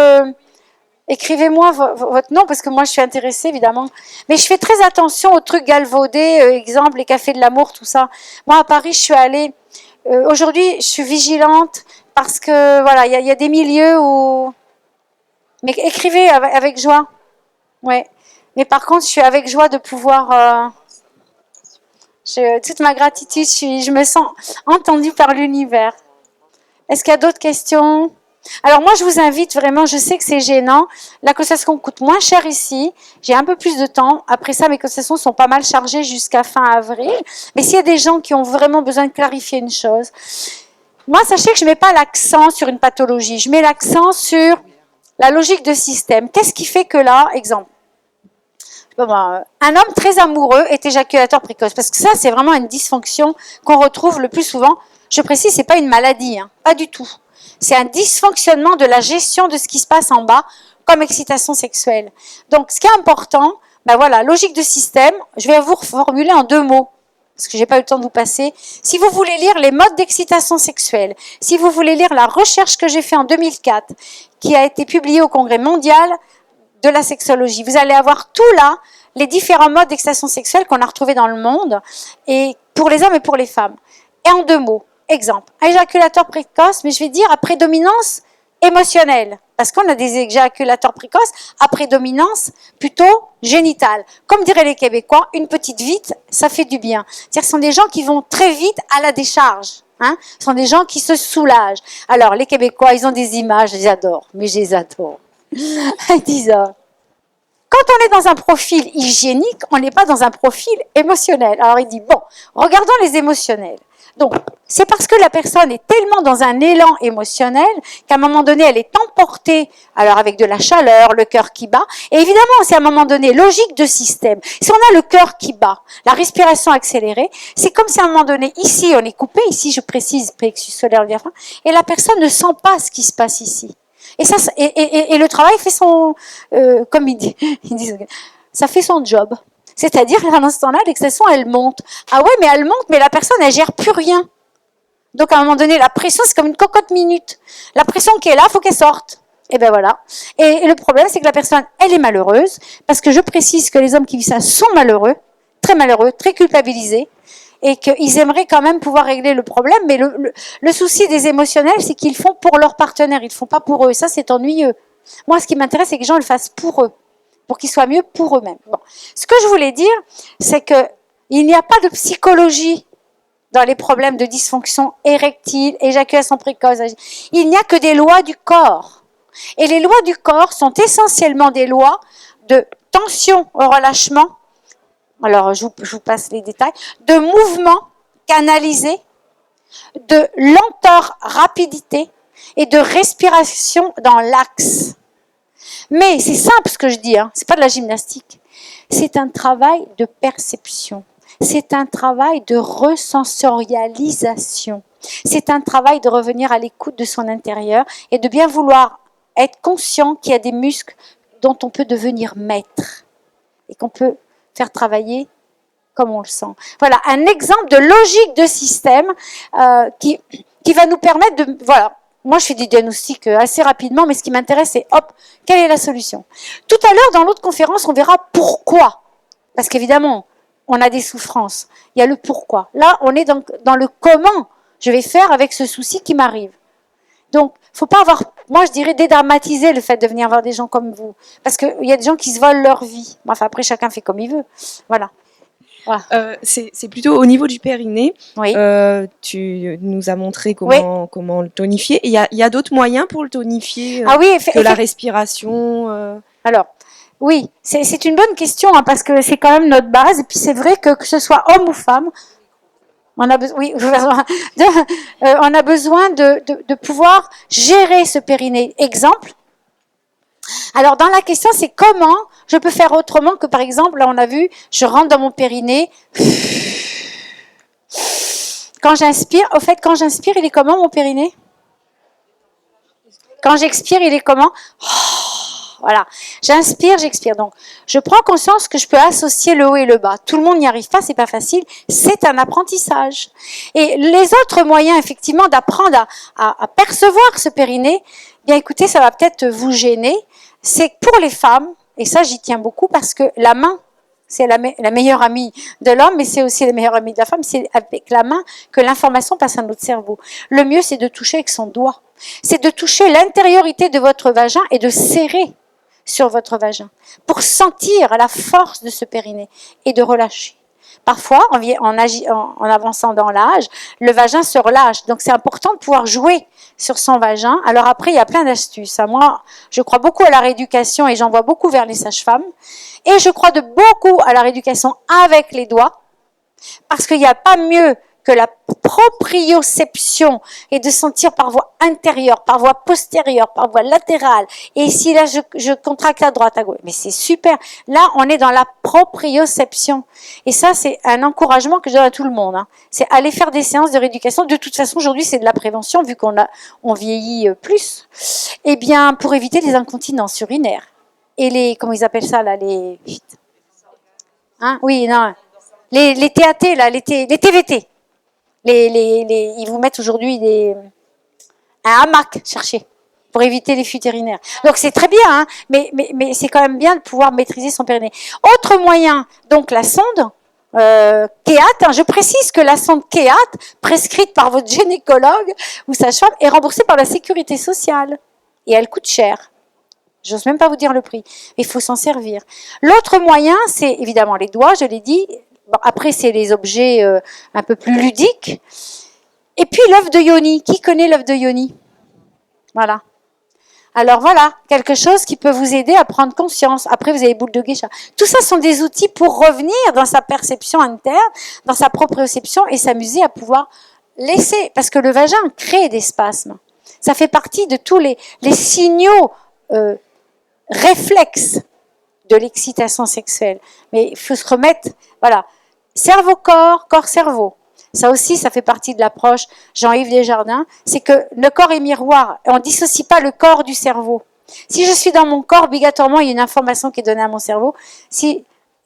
nom, parce que moi je suis intéressée évidemment. Mais je fais très attention aux trucs galvaudés, exemple les cafés de l'amour, tout ça. Moi à Paris je suis allée. Aujourd'hui je suis vigilante parce que voilà il y a des milieux où. Mais écrivez avec joie. Ouais. Mais par contre je suis avec joie de pouvoir. Toute ma gratitude, je me sens entendue par l'univers. Est-ce qu'il y a d'autres questions? Alors moi, je vous invite vraiment, je sais que c'est gênant. La consultation coûte moins cher ici. J'ai un peu plus de temps. Après ça, mes consultations sont pas mal chargées jusqu'à fin avril. Mais s'il y a des gens qui ont vraiment besoin de clarifier une chose, moi, sachez que je ne mets pas l'accent sur une pathologie. Je mets l'accent sur la logique de système. Qu'est-ce qui fait que là, exemple, un homme très amoureux est éjaculateur précoce, parce que ça, c'est vraiment une dysfonction qu'on retrouve le plus souvent. Je précise, c'est pas une maladie, hein, pas du tout. C'est un dysfonctionnement de la gestion de ce qui se passe en bas, comme excitation sexuelle. Donc, ce qui est important, logique de système, je vais vous reformuler en 2 mots, parce que j'ai pas eu le temps de vous passer. Si vous voulez lire les modes d'excitation sexuelle, si vous voulez lire la recherche que j'ai faite en 2004, qui a été publiée au Congrès mondial de la sexologie. Vous allez avoir tout là, les différents modes d'excitation sexuelle qu'on a retrouvés dans le monde, et pour les hommes et pour les femmes. Et en 2 mots, exemple, un éjaculateur précoce, mais je vais dire à prédominance émotionnelle, parce qu'on a des éjaculateurs précoces à prédominance plutôt génitale. Comme diraient les Québécois, une petite vite, ça fait du bien. C'est-à-dire que ce sont des gens qui vont très vite à la décharge. Hein, ce sont des gens qui se soulagent. Alors, les Québécois, ils ont des images, je les adore, mais je les adore. Ils disent, quand on est dans un profil hygiénique, on n'est pas dans un profil émotionnel. Alors, il dit, bon, regardons les émotionnels. Donc, c'est parce que la personne est tellement dans un élan émotionnel qu'à un moment donné, elle est emportée, alors avec de la chaleur, le cœur qui bat. Et évidemment, c'est à un moment donné, logique de système. Si on a le cœur qui bat, la respiration accélérée, c'est comme si à un moment donné, ici, on est coupé, ici, je précise, plexus solaire, diaphragme, et la personne ne sent pas ce qui se passe ici. Et ça, et le travail fait son, comme ils disent, ça fait son job. C'est-à-dire, à l'instant-là, l'excitation, elle monte. Ah ouais, mais elle monte, mais la personne, elle gère plus rien. Donc, à un moment donné, la pression, c'est comme une cocotte minute. La pression qui est là, faut qu'elle sorte. Et ben voilà. Et le problème, c'est que la personne, elle est malheureuse, parce que je précise que les hommes qui vivent ça sont malheureux, très culpabilisés, et qu'ils aimeraient quand même pouvoir régler le problème, mais le souci des émotionnels, c'est qu'ils font pour leur partenaire, ils ne font pas pour eux, et ça, c'est ennuyeux. Moi, ce qui m'intéresse, c'est que les gens le fassent pour eux, pour qu'ils soient mieux pour eux-mêmes. Bon. Ce que je voulais dire, c'est qu'il n'y a pas de psychologie dans les problèmes de dysfonction érectile, éjaculation précoce. Il n'y a que des lois du corps. Et les lois du corps sont essentiellement des lois de tension au relâchement. Alors, je vous passe les détails. De mouvement canalisé, de lenteur, rapidité et de respiration dans l'axe. Mais c'est simple ce que je dis, hein. C'est pas de la gymnastique. C'est un travail de perception. C'est un travail de resensorialisation. C'est un travail de revenir à l'écoute de son intérieur et de bien vouloir être conscient qu'il y a des muscles dont on peut devenir maître et qu'on peut faire travailler comme on le sent. Voilà, un exemple de logique de système qui va nous permettre de... Voilà, moi je fais des diagnostics assez rapidement, mais ce qui m'intéresse c'est, hop, quelle est la solution? Tout à l'heure, dans l'autre conférence, on verra pourquoi. Parce qu'évidemment, on a des souffrances. Il y a le pourquoi. Là, on est dans le comment je vais faire avec ce souci qui m'arrive. Donc, faut pas avoir, moi je dirais, dédramatiser le fait de venir voir des gens comme vous. Parce qu'il y a des gens qui se volent leur vie. Enfin, après, chacun fait comme il veut. Voilà. Voilà. C'est plutôt au niveau du périnée. Oui. Tu nous as montré comment le tonifier. Et il y a d'autres moyens pour le tonifier Ah oui, que la respiration. Alors, oui, c'est une bonne question hein, parce que c'est quand même notre base. Et puis c'est vrai que ce soit homme ou femme, on a besoin de pouvoir gérer ce périnée. Exemple. Alors dans la question, c'est comment je peux faire autrement que par exemple, là on a vu, je rentre dans mon périnée. Quand j'inspire, au fait, quand j'inspire, il est comment mon périnée? Quand j'expire, il est comment? Voilà, j'inspire, j'expire. Donc, je prends conscience que je peux associer le haut et le bas. Tout le monde n'y arrive pas, c'est pas facile. C'est un apprentissage. Et les autres moyens, effectivement, d'apprendre à percevoir ce périnée, bien écoutez, ça va peut-être vous gêner. C'est que pour les femmes, et ça j'y tiens beaucoup parce que la main, c'est la meilleure amie de l'homme, mais c'est aussi la meilleure amie de la femme. C'est avec la main que l'information passe à notre cerveau. Le mieux, c'est de toucher avec son doigt. C'est de toucher l'intériorité de votre vagin et de serrer sur votre vagin pour sentir la force de ce périnée et de relâcher. Parfois, en avançant dans l'âge, le vagin se relâche. Donc, c'est important de pouvoir jouer sur son vagin. Alors après, il y a plein d'astuces. Moi, je crois beaucoup à la rééducation et j'en vois beaucoup vers les sages-femmes. Et je crois beaucoup à la rééducation avec les doigts parce qu'il n'y a pas mieux que la proprioception et de sentir par voie intérieure, par voie postérieure, par voie latérale. Et ici, là, je contracte à droite, à gauche. Mais c'est super. Là, on est dans la proprioception. Et ça, c'est un encouragement que je donne à tout le monde. Hein. C'est aller faire des séances de rééducation. De toute façon, aujourd'hui, c'est de la prévention, vu on vieillit plus. Eh bien, pour éviter les incontinences urinaires. Et comment ils appellent ça, là, hein? Oui, non. Les TAT, là, les TVT. Ils vous mettent aujourd'hui un hamac, cherchez, pour éviter les fuites urinaires. Donc c'est très bien, hein, mais c'est quand même bien de pouvoir maîtriser son périnée. Autre moyen, donc la sonde KEAT. Je précise que la sonde KEAT, prescrite par votre gynécologue ou sage-femme, est remboursée par la sécurité sociale et elle coûte cher. J'ose même pas vous dire le prix, mais il faut s'en servir. L'autre moyen, c'est évidemment les doigts, je l'ai dit. Bon, après, c'est les objets un peu plus ludiques. Et puis l'œuf de Yoni. Qui connaît l'œuf de Yoni? Voilà. Alors voilà, quelque chose qui peut vous aider à prendre conscience. Après, vous avez boule de geisha. Tout ça sont des outils pour revenir dans sa perception interne, dans sa proprioception et s'amuser à pouvoir laisser. Parce que le vagin crée des spasmes. Ça fait partie de tous les signaux réflexes de l'excitation sexuelle. Mais il faut se remettre, voilà, cerveau-corps, corps-cerveau. Ça aussi, ça fait partie de l'approche Jean-Yves Desjardins. C'est que le corps est miroir. On ne dissocie pas le corps du cerveau. Si je suis dans mon corps, obligatoirement, il y a une information qui est donnée à mon cerveau.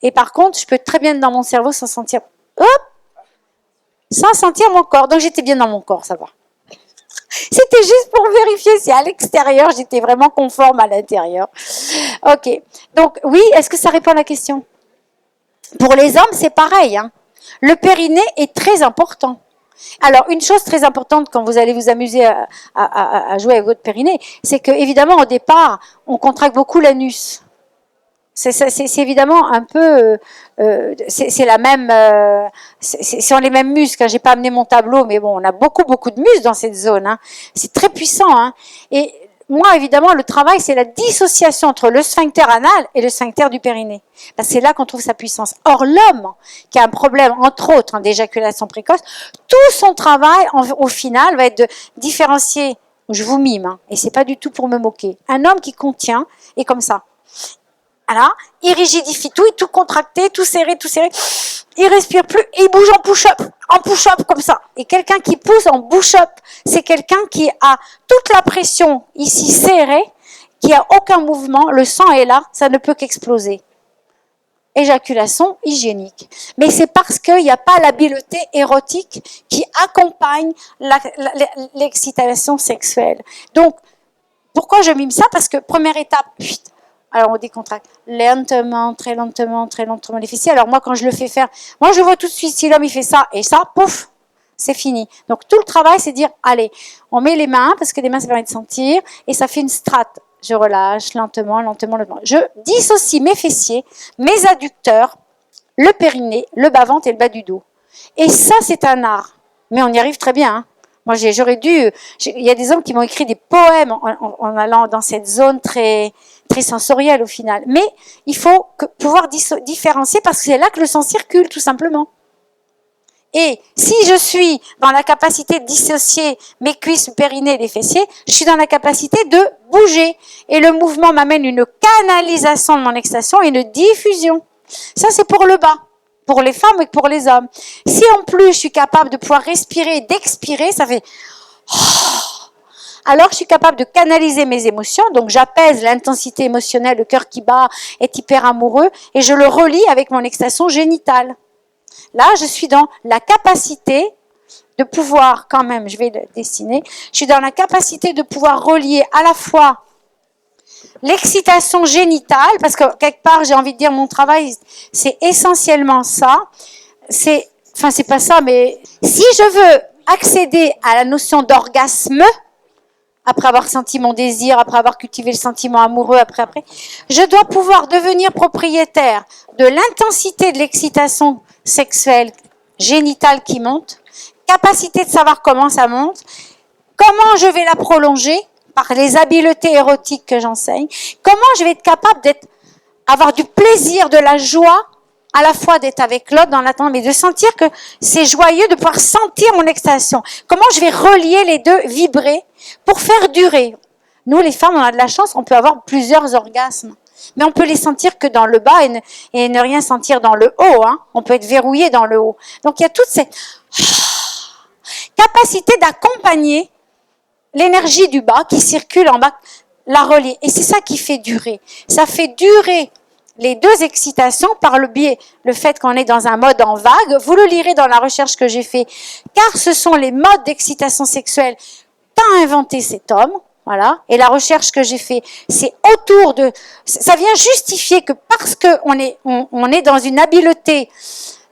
Et par contre, je peux être très bien dans mon cerveau sans sentir, sans sentir mon corps. Donc, j'étais bien dans mon corps, ça va. C'était juste pour vérifier si à l'extérieur, j'étais vraiment conforme à l'intérieur. Ok. Donc, oui, est-ce que ça répond à la question? Pour les hommes, c'est pareil, hein. Le périnée est très important. Alors, une chose très importante quand vous allez vous amuser à jouer avec votre périnée, c'est que évidemment au départ, on contracte beaucoup l'anus. C'est évidemment un peu, c'est la même, ce sont les mêmes muscles. Hein. J'ai pas amené mon tableau, mais bon, on a beaucoup de muscles dans cette zone. Hein. C'est très puissant. Hein. Et moi, évidemment, le travail, c'est la dissociation entre le sphincter anal et le sphincter du périnée. Parce que c'est là qu'on trouve sa puissance. Or, l'homme, qui a un problème, entre autres, d'éjaculation précoce, tout son travail, au final, va être de différencier, je vous mime, hein, et c'est pas du tout pour me moquer, un homme qui contient est comme ça. Voilà, il rigidifie tout, il est tout contracté, tout serré, il respire plus, et il bouge en push-up comme ça. Et quelqu'un qui pousse en push-up, c'est quelqu'un qui a toute la pression ici serrée, qui a aucun mouvement, le sang est là, ça ne peut qu'exploser. Éjaculation hygiénique. Mais c'est parce qu'il n'y a pas l'habileté érotique qui accompagne l'excitation sexuelle. Donc, pourquoi je mime ça? Parce que première étape, alors on décontracte lentement, très lentement les fessiers. Alors moi, quand je le fais faire, moi je vois tout de suite si l'homme il fait ça et ça, pouf, c'est fini. Donc tout le travail, c'est dire, allez, on met les mains, parce que les mains ça permet de sentir, et ça fait une strate. Je relâche lentement. Je dissocie mes fessiers, mes adducteurs, le périnée, le bas-ventre et le bas du dos. Et ça, c'est un art. Mais on y arrive très bien. Hein. Moi, j'aurais dû... Il y a des hommes qui m'ont écrit des poèmes en allant dans cette zone très sensorielle au final. Mais il faut pouvoir différencier parce que c'est là que le sang circule, tout simplement. Et si je suis dans la capacité de dissocier mes cuisses, le périnée et les fessiers, je suis dans la capacité de bouger. Et le mouvement m'amène une canalisation de mon excitation et une diffusion. Ça, c'est pour le bas, pour les femmes et pour les hommes. Si en plus, je suis capable de pouvoir respirer et d'expirer, ça fait... Alors, je suis capable de canaliser mes émotions. Donc, j'apaise l'intensité émotionnelle, le cœur qui bat, est hyper amoureux. Et je le relie avec mon excitation génitale. Là, je suis dans la capacité de pouvoir, quand même, je vais le dessiner, je suis dans la capacité de pouvoir relier à la fois l'excitation génitale, parce que quelque part, j'ai envie de dire, mon travail, c'est essentiellement ça. C'est pas ça, mais si je veux accéder à la notion d'orgasme, après avoir senti mon désir, après avoir cultivé le sentiment amoureux, après, je dois pouvoir devenir propriétaire de l'intensité de l'excitation sexuelle, génitale qui monte, capacité de savoir comment ça monte, comment je vais la prolonger par les habiletés érotiques que j'enseigne, comment je vais être capable avoir du plaisir, de la joie, à la fois d'être avec l'autre dans l'attente, mais de sentir que c'est joyeux, de pouvoir sentir mon excitation. Comment je vais relier les deux, vibrer, pour faire durer. Nous, les femmes, on a de la chance, on peut avoir plusieurs orgasmes. Mais on peut les sentir que dans le bas et ne rien sentir dans le haut. Hein. On peut être verrouillé dans le haut. Donc, il y a toute cette capacité d'accompagner l'énergie du bas qui circule en bas, la relier. Et c'est ça qui fait durer. Ça fait durer les deux excitations par le fait qu'on est dans un mode en vague. Vous le lirez dans la recherche que j'ai fait, car ce sont les modes d'excitation sexuelle qu'a inventé cet homme. Voilà. Et la recherche que j'ai fait, c'est autour de... Ça vient justifier que parce qu'on est dans une habileté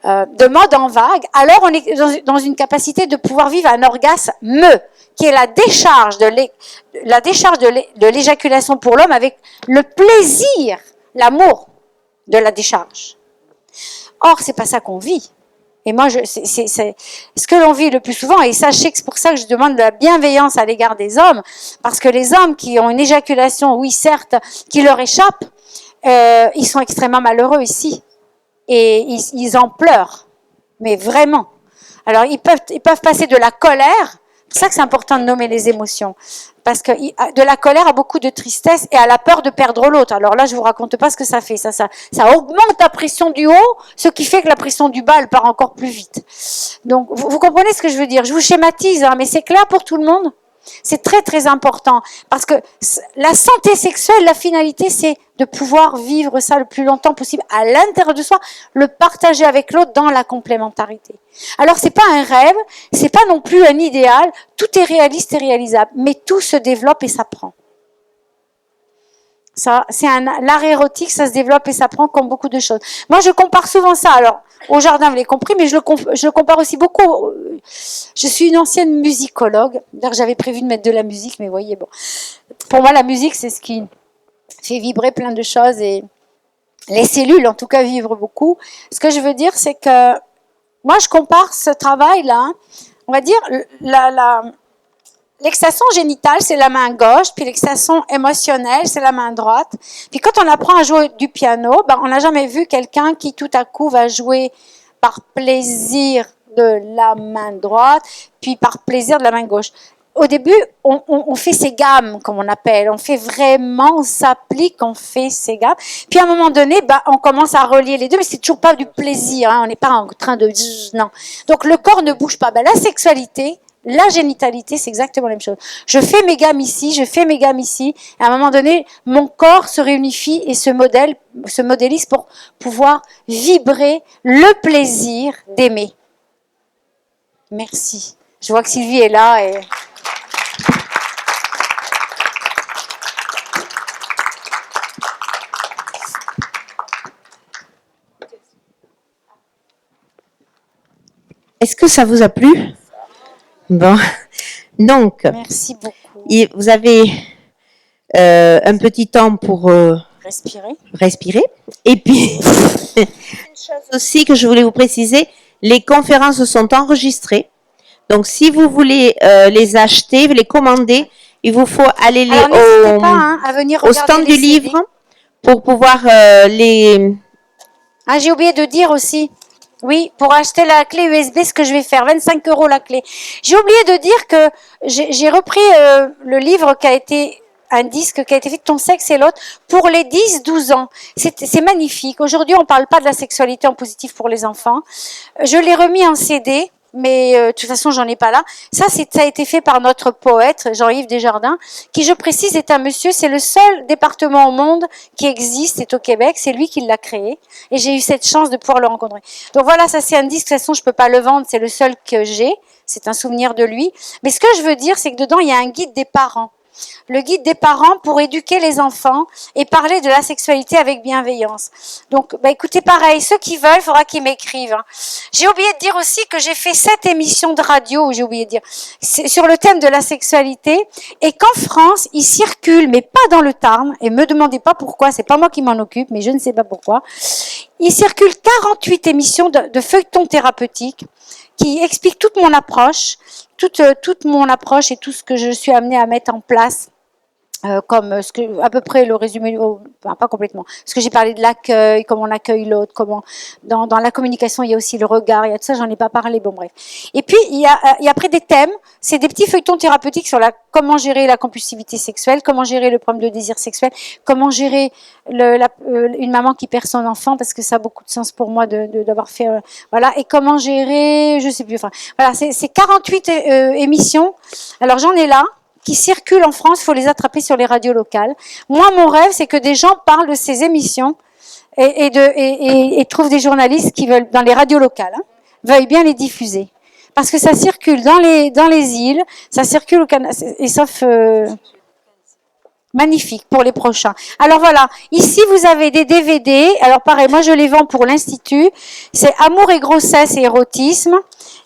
de mode en vague, alors on est dans une capacité de pouvoir vivre un orgasme, qui est la décharge de l'éjaculation pour l'homme avec le plaisir, l'amour de la décharge. Or, c'est pas ça qu'on vit. Et moi, c'est ce que l'on vit le plus souvent. Et sachez que c'est pour ça que je demande de la bienveillance à l'égard des hommes. Parce que les hommes qui ont une éjaculation, oui, certes, qui leur échappe, ils sont extrêmement malheureux ici. Et ils en pleurent. Mais vraiment. Alors, ils peuvent passer de la colère. C'est pour ça que c'est important de nommer les émotions. Parce que de la colère à beaucoup de tristesse et à la peur de perdre l'autre. Alors là, je vous raconte pas ce que ça fait. Ça augmente la pression du haut, ce qui fait que la pression du bas, elle part encore plus vite. Donc, vous comprenez ce que je veux dire? Je vous schématise, hein, mais c'est clair pour tout le monde? C'est très, très important. Parce que la santé sexuelle, la finalité, c'est de pouvoir vivre ça le plus longtemps possible à l'intérieur de soi, le partager avec l'autre dans la complémentarité. Alors, c'est pas un rêve, c'est pas non plus un idéal, tout est réaliste et réalisable, mais tout se développe et s'apprend. Ça, c'est l'art érotique, ça se développe et s'apprend comme beaucoup de choses. Moi, je compare souvent ça, alors, au jardin, vous l'avez compris, mais je le compare aussi beaucoup. Je suis une ancienne musicologue. D'ailleurs, j'avais prévu de mettre de la musique, mais vous voyez, bon. Pour moi, la musique, c'est ce qui fait vibrer plein de choses et les cellules, en tout cas, vibrent beaucoup. Ce que je veux dire, c'est que moi, je compare ce travail-là, on va dire, l'excitation génitale, c'est la main gauche, puis l'excitation émotionnelle, c'est la main droite. Puis quand on apprend à jouer du piano, on n'a jamais vu quelqu'un qui tout à coup va jouer par plaisir de la main droite, puis par plaisir de la main gauche. Au début, on fait ses gammes, comme on appelle. On fait vraiment, on s'applique, on fait ses gammes. Puis à un moment donné, on commence à relier les deux, mais c'est toujours pas du plaisir. Hein, on n'est pas en train de... Non. Donc le corps ne bouge pas. La sexualité, la génitalité, c'est exactement la même chose. Je fais mes gammes ici, je fais mes gammes ici. Et à un moment donné, mon corps se réunifie et se modélise pour pouvoir vibrer le plaisir d'aimer. Merci. Je vois que Sylvie est là et... Est-ce que ça vous a plu? Bon, donc, Merci beaucoup. vous avez un petit temps pour respirer. Et puis, une chose aussi que je voulais vous préciser, les conférences sont enregistrées. Donc, si vous voulez les acheter, les commander, il vous faut aller au stand du livre pour pouvoir les... Ah, j'ai oublié de dire aussi. Oui, pour acheter la clé USB, ce que je vais faire, 25 € la clé. J'ai oublié de dire que j'ai repris le livre qui a été un disque qui a été fait de Ton sexe et l'autre pour les 10-12 ans. C'est magnifique. Aujourd'hui, on parle pas de la sexualité en positif pour les enfants. Je l'ai remis en CD. Mais de toute façon, j'en ai pas là. Ça a été fait par notre poète, Jean-Yves Desjardins, qui, je précise, est un monsieur, c'est le seul département au monde qui existe, c'est au Québec, c'est lui qui l'a créé. Et j'ai eu cette chance de pouvoir le rencontrer. Donc voilà, ça c'est un disque, de toute façon, je peux pas le vendre, c'est le seul que j'ai. C'est un souvenir de lui. Mais ce que je veux dire, c'est que dedans, il y a un guide des parents. Le guide des parents pour éduquer les enfants et parler de la sexualité avec bienveillance. Donc, écoutez, pareil, ceux qui veulent, il faudra qu'ils m'écrivent. Hein. J'ai oublié de dire aussi que j'ai fait 7 émissions de radio, j'ai oublié de dire, sur le thème de la sexualité, et qu'en France, il circule, mais pas dans le Tarn, et me demandez pas pourquoi, c'est pas moi qui m'en occupe, mais je ne sais pas pourquoi, il circule 48 émissions de feuilletons thérapeutiques qui expliquent toute mon approche, toute mon approche et tout ce que je suis amenée à mettre en place, comme à peu près le résumé, pas complètement, parce que j'ai parlé de l'accueil, comment on accueille l'autre, comment dans la communication il y a aussi le regard, il y a tout ça, j'en ai pas parlé, bon bref. Et puis il y a après des thèmes, c'est des petits feuilletons thérapeutiques sur comment gérer la compulsivité sexuelle, comment gérer le problème de désir sexuel, comment gérer une maman qui perd son enfant, parce que ça a beaucoup de sens pour moi d'avoir fait voilà, et comment gérer, je sais plus, enfin voilà, c'est 48 émissions. Alors j'en ai là qui circulent en France, il faut les attraper sur les radios locales. Moi, mon rêve, c'est que des gens parlent de ces émissions et trouvent des journalistes qui veulent, dans les radios locales, hein, veuillent bien les diffuser. Parce que ça circule dans les îles, ça circule au Canada, et sauf... magnifique pour les prochains. Alors voilà, ici vous avez des DVD. Alors pareil, moi je les vends pour l'Institut. C'est Amour et grossesse et érotisme.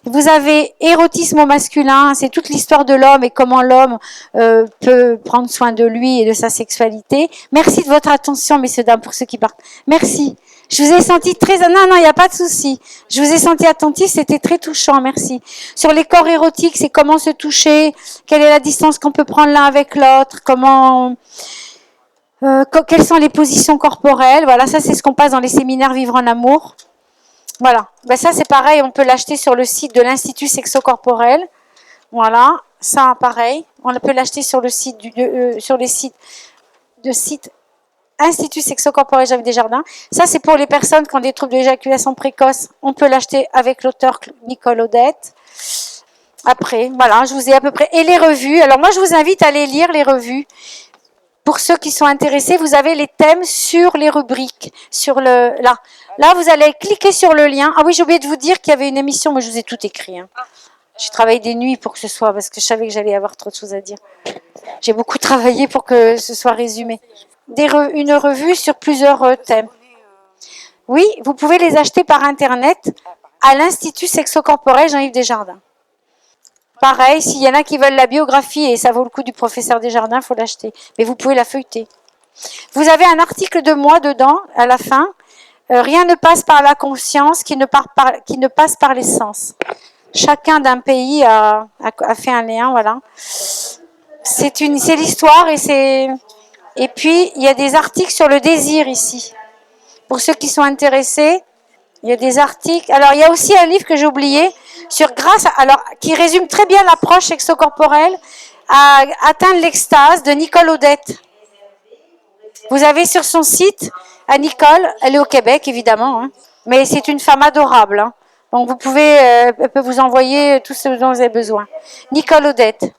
Vous avez érotisme au masculin, c'est toute l'histoire de l'homme et comment l'homme peut prendre soin de lui et de sa sexualité. Merci de votre attention, messieurs, dames, pour ceux qui partent. Merci. Je vous ai senti très... Non, il n'y a pas de souci. Je vous ai senti attentif, c'était très touchant, merci. Sur les corps érotiques, c'est comment se toucher, quelle est la distance qu'on peut prendre l'un avec l'autre, comment... quelles sont les positions corporelles. Voilà, ça c'est ce qu'on passe dans les séminaires Vivre en amour. Voilà, ben ça c'est pareil, on peut l'acheter sur le site de l'Institut Sexo-Corporel. Voilà, ça pareil, on peut l'acheter sur le site sur les sites Institut Sexo-Corporel Jean-Yves Desjardins. Ça c'est pour les personnes qui ont des troubles d'éjaculation précoce. On peut l'acheter avec l'auteur Nicole Odette. Après, voilà, je vous ai à peu près... Et les revues, alors moi je vous invite à aller lire les revues. Pour ceux qui sont intéressés, vous avez les thèmes sur les rubriques, Là, vous allez cliquer sur le lien. Ah oui, j'ai oublié de vous dire qu'il y avait une émission, mais je vous ai tout écrit. Hein. J'ai travaillé des nuits pour que ce soit, parce que je savais que j'allais avoir trop de choses à dire. J'ai beaucoup travaillé pour que ce soit résumé. Une revue sur plusieurs thèmes. Oui, vous pouvez les acheter par Internet à l'Institut Sexo-Corporel Jean-Yves Desjardins. Pareil, s'il y en a qui veulent la biographie et ça vaut le coup du professeur Desjardins, il faut l'acheter. Mais vous pouvez la feuilleter. Vous avez un article de moi dedans, à la fin. Rien ne passe par la conscience qui ne passe par les sens. Chacun d'un pays a fait un lien, voilà. C'est l'histoire et puis il y a des articles sur le désir ici. Pour ceux qui sont intéressés, il y a des articles. Alors il y a aussi un livre que j'ai oublié qui résume très bien l'approche sexo-corporelle à atteindre l'extase de Nicole Odette. Vous avez sur son site, à Nicole, elle est au Québec évidemment, hein, mais c'est une femme adorable. Hein. Donc vous pouvez, elle peut vous envoyer tout ce dont vous avez besoin. Nicole Odette.